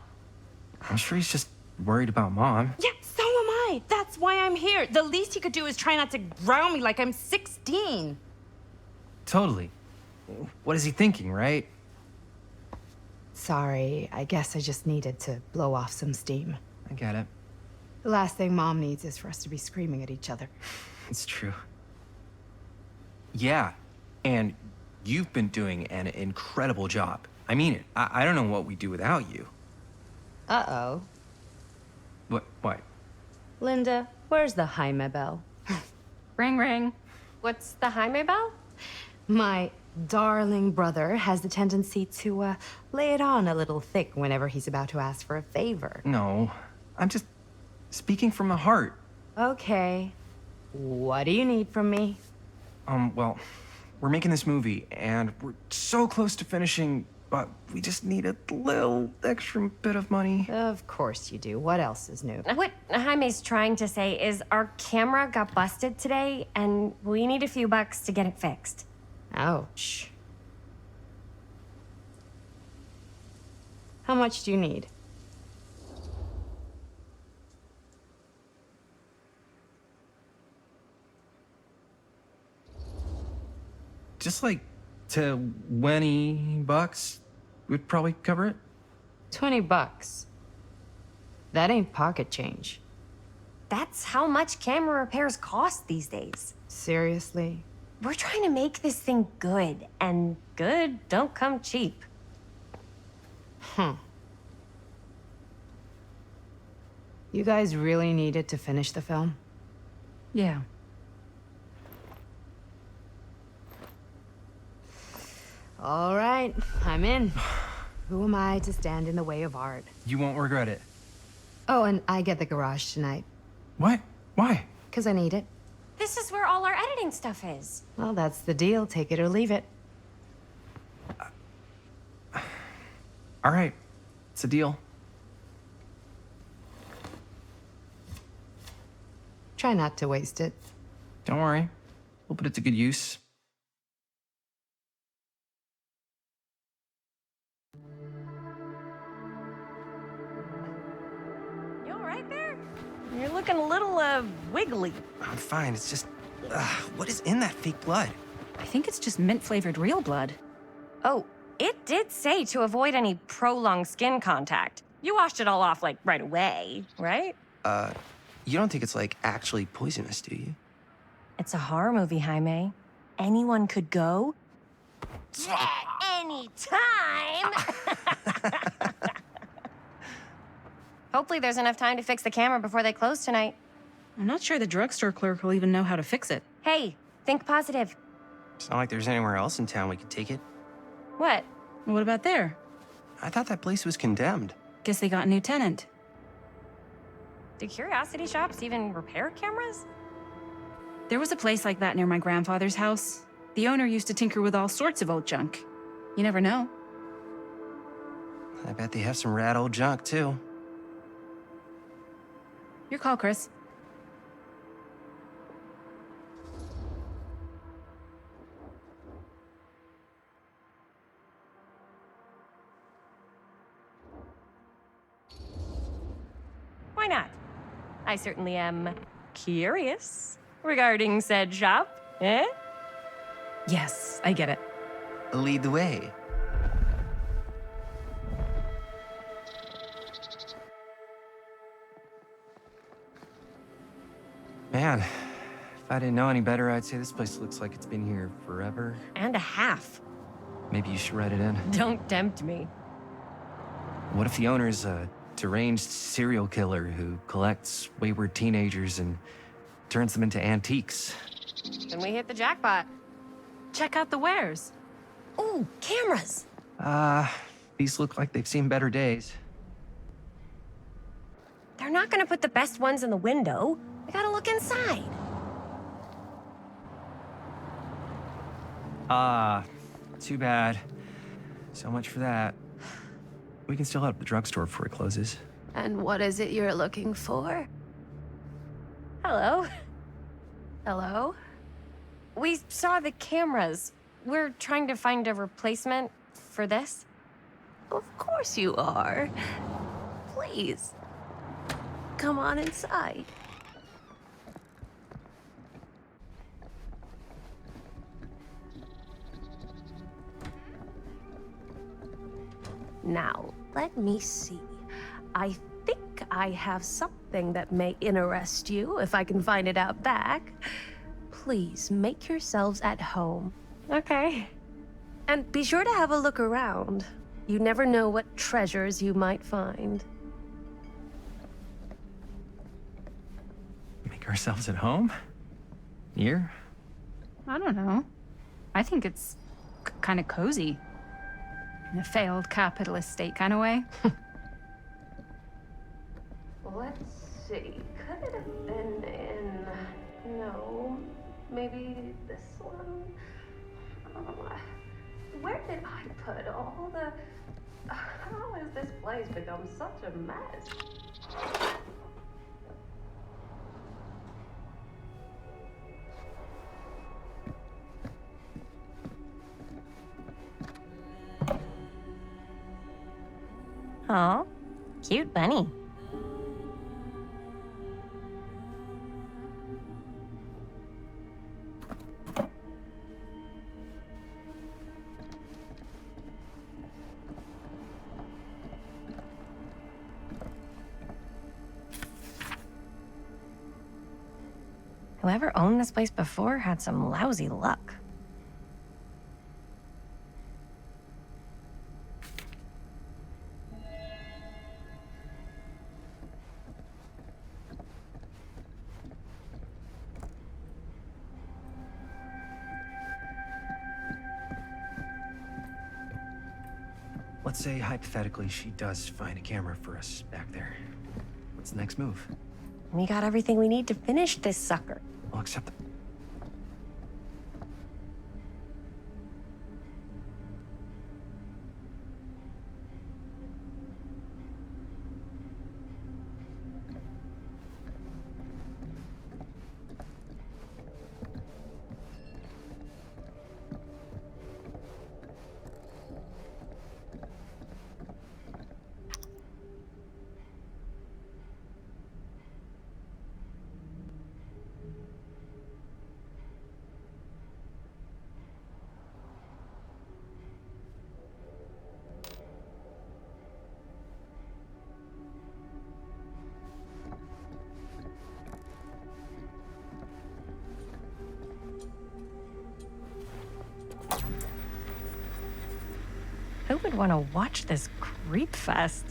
I'm sure he's just worried about Mom. Yeah, so am I. That's why I'm here. The least he could do is try not to ground me like I'm 16. Totally. What is he thinking, right? Sorry, I guess I just needed to blow off some steam. I get it. The last thing Mom needs is for us to be screaming at each other. It's true. Yeah, and you've been doing an incredible job. I mean it. I don't know what we'd do without you. Uh-oh. What? Linda, where's the Jaime bell? Ring, ring. What's the Jaime bell? My darling brother has the tendency to lay it on a little thick whenever he's about to ask for a favor. No, I'm just speaking from the heart. Okay. What do you need from me? Well, we're making this movie, and we're so close to finishing, but we just need a little extra bit of money. Of course you do. What else is new? What Jaime's trying to say is our camera got busted today, and we need a few bucks to get it fixed. Ouch. How much do you need? Just like $20 would probably cover it. $20. That ain't pocket change. That's how much camera repairs cost these days. Seriously? We're trying to make this thing good, and good don't come cheap. You guys really needed to finish the film? Yeah. All right, I'm in. Who am I to stand in the way of art? You won't regret it. Oh, and I get the garage tonight. What? Why? 'Cause I need it. This is where all our editing stuff is. Well, that's the deal. Take it or leave it. All right, it's a deal. Try not to waste it. Don't worry, we'll put it to good use. You all right there? You're looking a little, wiggly. I'm fine, it's just, what is in that fake blood? I think it's just mint-flavored real blood. Oh, it did say to avoid any prolonged skin contact. You washed it all off, like, right away, right? You don't think it's, like, actually poisonous, do you? It's a horror movie, Jaime. Anyone could go. Any time! Hopefully there's enough time to fix the camera before they close tonight. I'm not sure the drugstore clerk will even know how to fix it. Hey, think positive. It's not like there's anywhere else in town we could take it. What? What about there? I thought that place was condemned. Guess they got a new tenant. Do curiosity shops even repair cameras? There was a place like that near my grandfather's house. The owner used to tinker with all sorts of old junk. You never know. I bet they have some rad old junk, too. Your call, Chris. Why not? I certainly am curious regarding said shop, eh? Yes, I get it. Lead the way. Man, if I didn't know any better, I'd say this place looks like it's been here forever. And a half. Maybe you should write it in. Don't tempt me. What if the owner's a deranged serial killer who collects wayward teenagers and turns them into antiques? Then we hit the jackpot. Check out the wares. Ooh, cameras. These look like they've seen better days. They're not gonna put the best ones in the window. I gotta look inside. Too bad. So much for that. We can still head up the drugstore before it closes. And what is it you're looking for? Hello. Hello? We saw the cameras. We're trying to find a replacement for this. Of course you are. Please. Come on inside. Now, let me see. I think I have something that may interest you, if I can find it out back. Please, make yourselves at home. Okay. And be sure to have a look around. You never know what treasures you might find. Make ourselves at home? Here? I don't know. I think it's kind of cozy. In a failed capitalist state kind of way. Let's see. Could it have been in... No. Maybe this one? Where did I put all the... How has this place become such a mess? Aw, cute bunny. Whoever owned this place before had some lousy luck. Let's say, hypothetically, she does find a camera for us back there. What's the next move? We got everything we need to finish this sucker. I'll accept it. would want to watch this creep fest?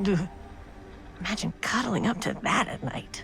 Ugh. Imagine cuddling up to that at night.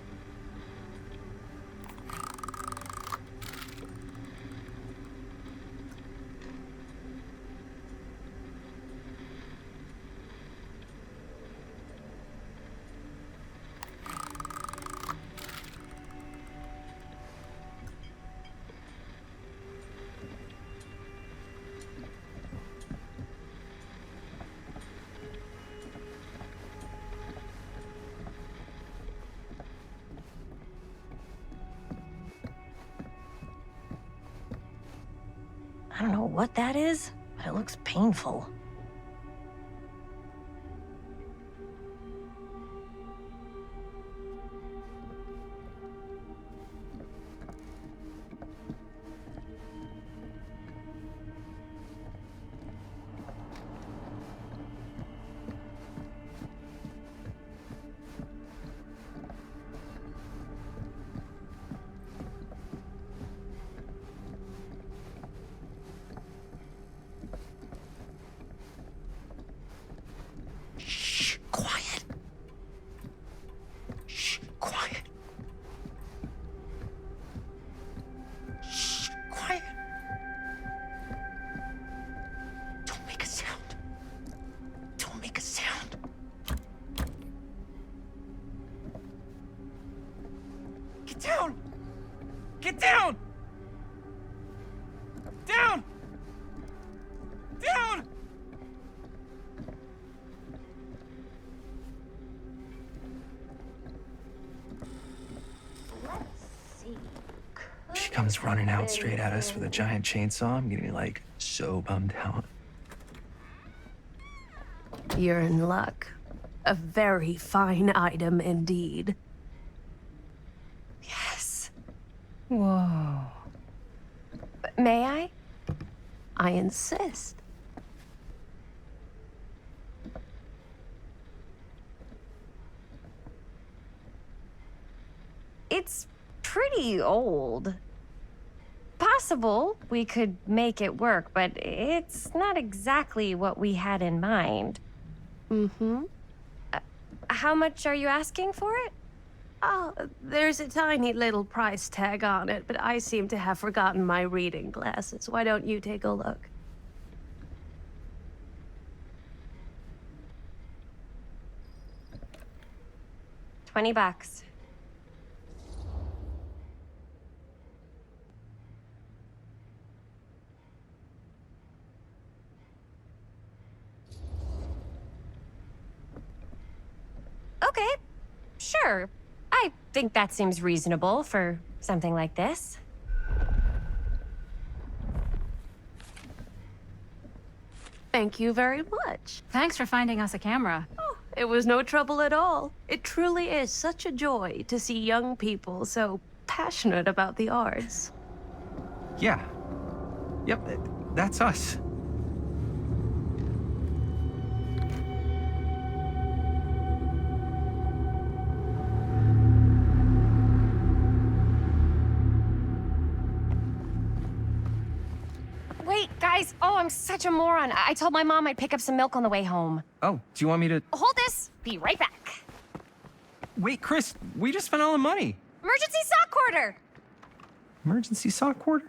I don't know what that is, but it looks painful. Down! Get down! Down! Down! She comes running out straight at us with a giant chainsaw. I'm getting like so bummed out. You're in luck. A very fine item indeed. Yes. Whoa. May I? I insist. It's pretty old. Possible we could make it work, but it's not exactly what we had in mind. Mm-hmm. How much are you asking for it? Oh, there's a tiny little price tag on it, but I seem to have forgotten my reading glasses. Why don't you take a look? $20. Okay, sure. I think that seems reasonable for something like this. Thank you very much. Thanks for finding us a camera. Oh, it was no trouble at all. It truly is such a joy to see young people so passionate about the arts. Yeah. Yep, that's us. Wait, guys. Oh, I'm such a moron. I told my mom I'd pick up some milk on the way home. Oh, do you want me to... Hold this. Be right back. Wait, Chris, we just spent all the money. Emergency sock quarter. Emergency sock quarter?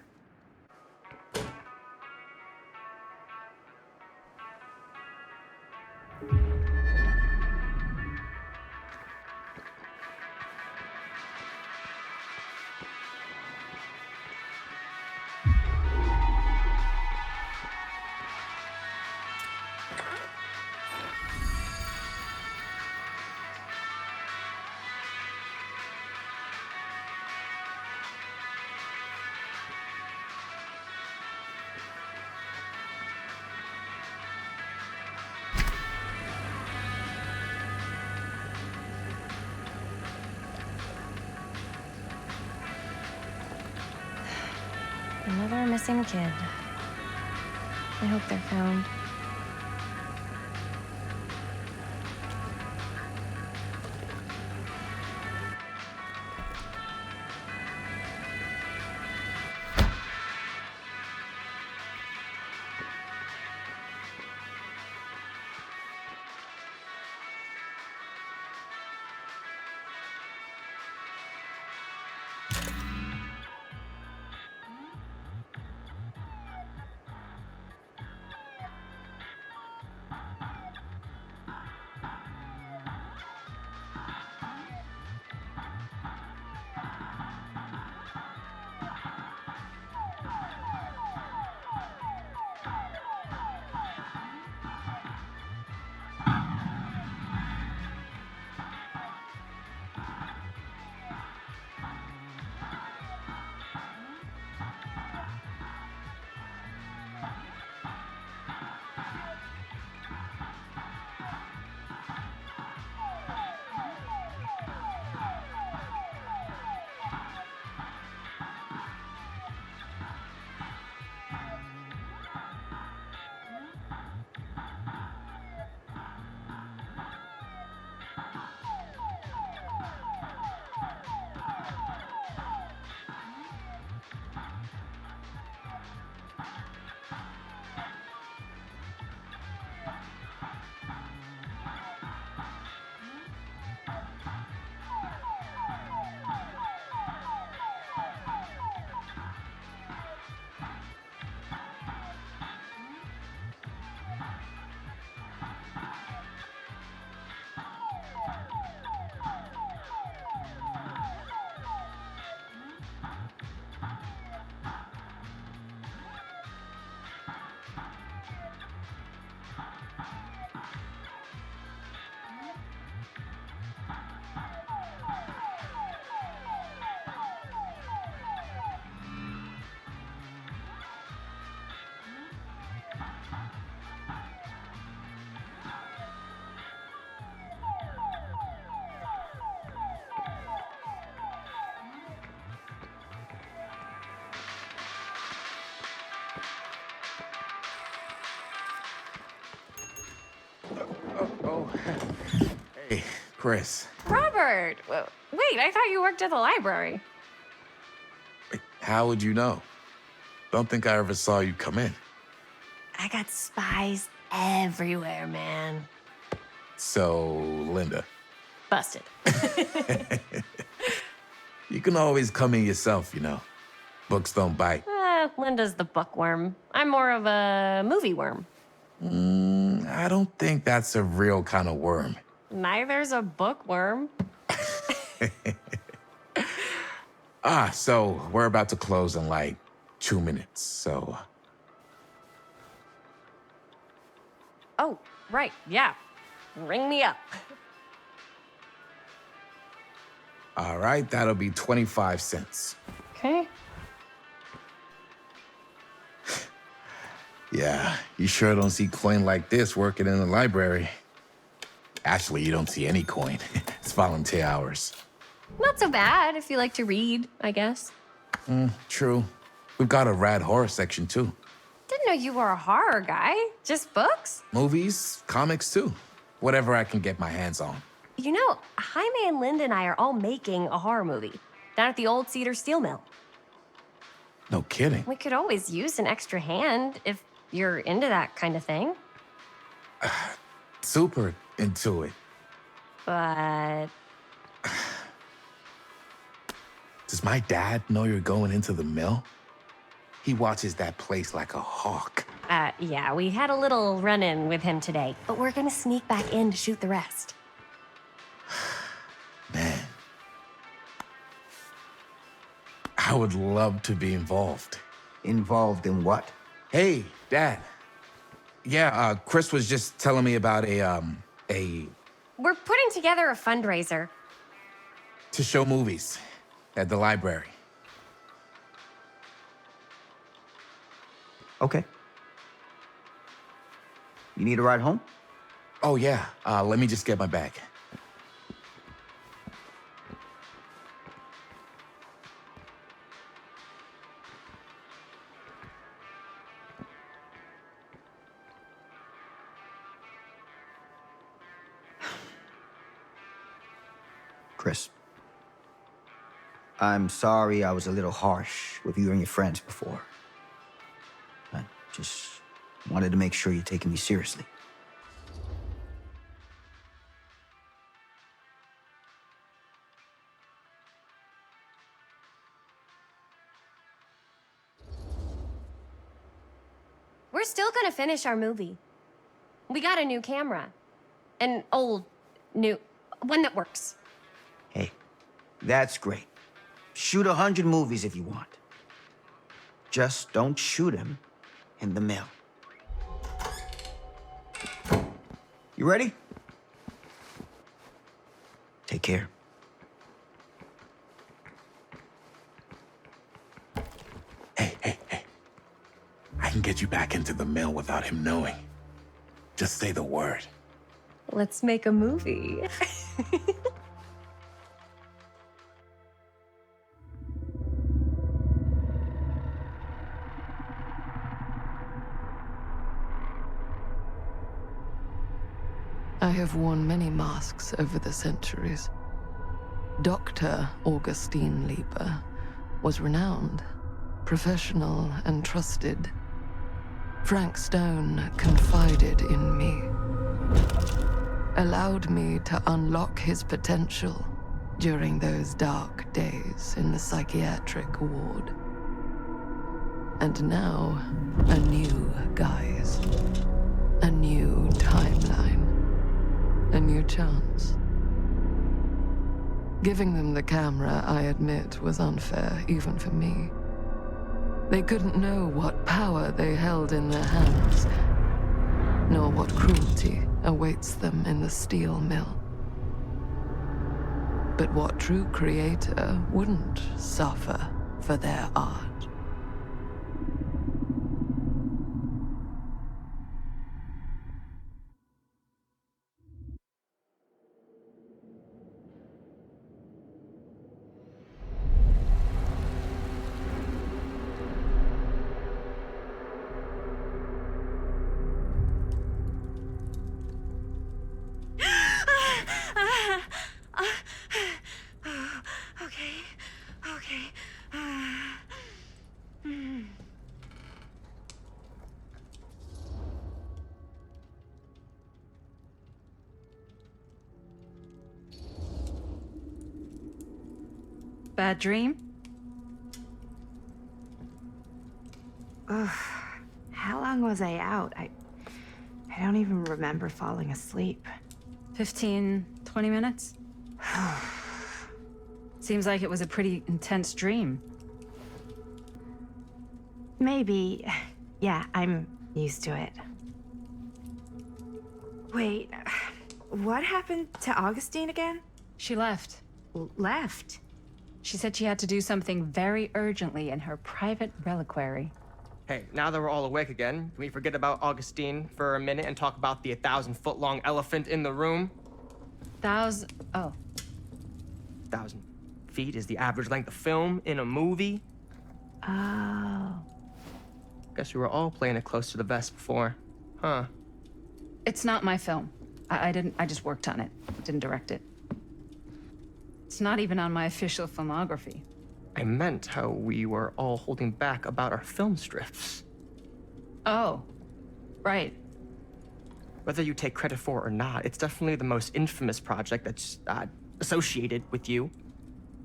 Another missing kid. I hope they're found. Hey, Chris. Robert! Wait, I thought you worked at the library. How would you know? Don't think I ever saw you come in. I got spies everywhere, man. So, Linda. Busted. You can always come in yourself, you know. Books don't bite. Linda's the bookworm. I'm more of a movie worm. I don't think that's a real kind of worm. Neither's a bookworm. So we're about to close in like 2 minutes, so... Oh, right, yeah. Ring me up. All right, that'll be 25 cents. Okay. Yeah, you sure don't see coin like this working in the library. Actually, you don't see any coin. It's volunteer hours. Not so bad if you like to read, I guess. True. We've got a rad horror section, too. Didn't know you were a horror guy. Just books? Movies, comics, too. Whatever I can get my hands on. You know, Jaime and Linda and I are all making a horror movie down at the old Cedar Steel Mill. No kidding. We could always use an extra hand if you're into that kind of thing. Super into it. But... Does my dad know you're going into the mill? He watches that place like a hawk. Yeah, we had a little run-in with him today, but we're gonna sneak back in to shoot the rest. Man. I would love to be involved. Involved in what? Hey, Dad. Yeah, Chris was just telling me about a... We're putting together a fundraiser. to show movies at the library. Okay. You need a ride home? Oh, yeah. Let me just get my bag. Chris, I'm sorry I was a little harsh with you and your friends before. I just wanted to make sure you're taking me seriously. We're still gonna finish our movie. We got a new camera. An old, new, one that works. Hey, that's great. Shoot 100 movies if you want. Just don't shoot them in the mail. You ready? Take care. Hey. I can get you back into the mill without him knowing. Just say the word. Let's make a movie. I have worn many masks over the centuries. Dr. Augustine Lieber was renowned, professional, and trusted. Frank Stone confided in me, allowed me to unlock his potential during those dark days in the psychiatric ward. And now, a new guise, a new timeline, a new chance. Giving them the camera, I admit, was unfair, even for me. They couldn't know what power they held in their hands, nor what cruelty awaits them in the steel mill. But what true creator wouldn't suffer for their art? Bad dream? Ugh. How long was I out? I don't even remember falling asleep. 15, 20 minutes? Seems like it was a pretty intense dream. Maybe. Yeah, I'm used to it. Wait, what happened to Augustine again? She left. Left? She said she had to do something very urgently in her private reliquary. Hey, now that we're all awake again, can we forget about Augustine for a minute and talk about the 1,000-foot-long elephant in the room? 1,000... oh. 1,000 feet is the average length of film in a movie. Oh. Guess we were all playing it close to the vest before. Huh. It's not my film. I just worked on it. Didn't direct it. It's not even on my official filmography. I meant how we were all holding back about our film strips. Oh, right. Whether you take credit for it or not, it's definitely the most infamous project that's associated with you.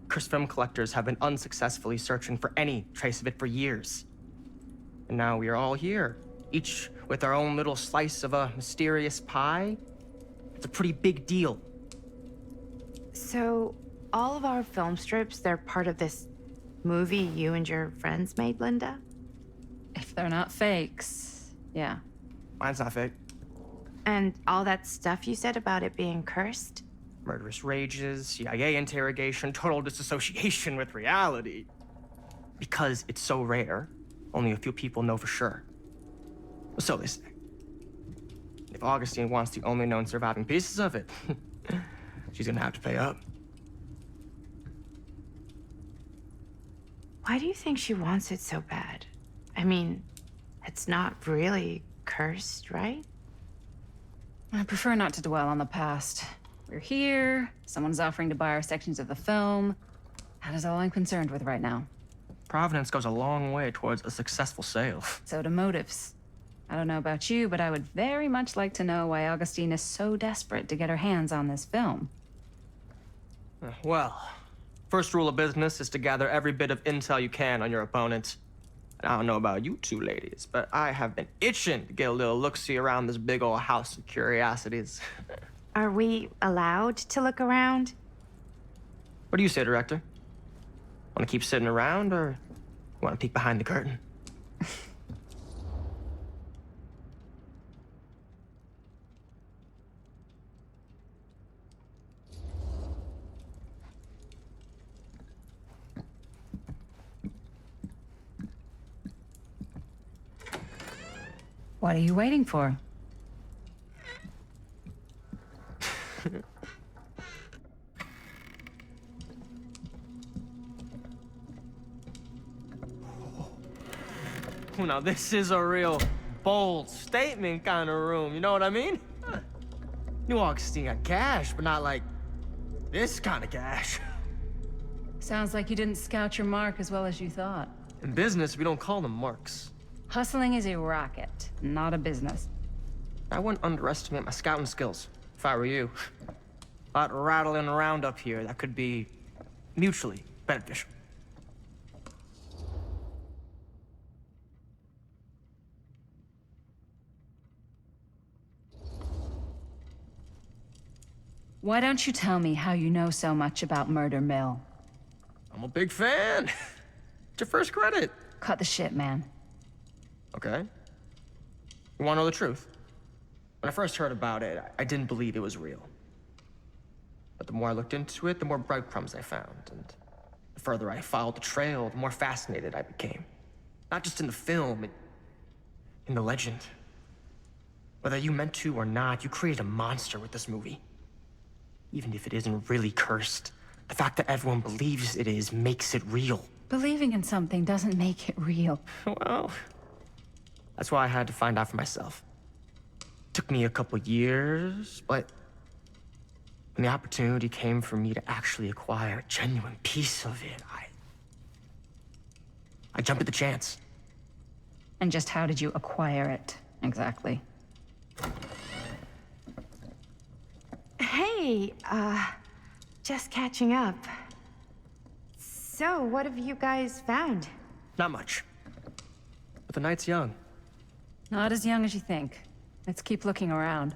Cursed film collectors have been unsuccessfully searching for any trace of it for years. And now we are all here, each with our own little slice of a mysterious pie. It's a pretty big deal. So, all of our film strips, they're part of this movie you and your friends made, Linda? If they're not fakes, yeah. Mine's not fake. And all that stuff you said about it being cursed? Murderous rages, CIA interrogation, total disassociation with reality. Because it's so rare, only a few people know for sure. So they say. If Augustine wants the only known surviving pieces of it, she's gonna have to pay up. Why do you think she wants it so bad? I mean, it's not really cursed, right? I prefer not to dwell on the past. We're here, someone's offering to buy our sections of the film. That is all I'm concerned with right now. Providence goes a long way towards a successful sale. So do motives. I don't know about you, but I would very much like to know why Augustine is so desperate to get her hands on this film. Well, first rule of business is to gather every bit of intel you can on your opponent. And I don't know about you two ladies, but I have been itching to get a little look-see around this big old house of curiosities. Are we allowed to look around? What do you say, director? Want to keep sitting around, or want to peek behind the curtain? What are you waiting for? Now, this is a real bold statement kind of room, you know what I mean? New Augustine got cash, but not like this kind of cash. Sounds like you didn't scout your mark as well as you thought. In business, we don't call them marks. Hustling is a racket, not a business. I wouldn't underestimate my scouting skills, if I were you. A lot rattling around up here that could be mutually beneficial. Why don't you tell me how you know so much about Murder Mill? I'm a big fan. It's your first credit. Cut the shit, man. Okay. You wanna know the truth? When I first heard about it, I didn't believe it was real. But the more I looked into it, the more breadcrumbs I found. And the further I followed the trail, the more fascinated I became. Not just in the film, in the legend. Whether you meant to or not, you created a monster with this movie. Even if it isn't really cursed, the fact that everyone believes it is makes it real. Believing in something doesn't make it real. Well, that's why I had to find out for myself. Took me a couple years, but when the opportunity came for me to actually acquire a genuine piece of it, I jumped at the chance. And just how did you acquire it, exactly? Hey, just catching up. So, what have you guys found? Not much. But the night's young. Not as young as you think. Let's keep looking around.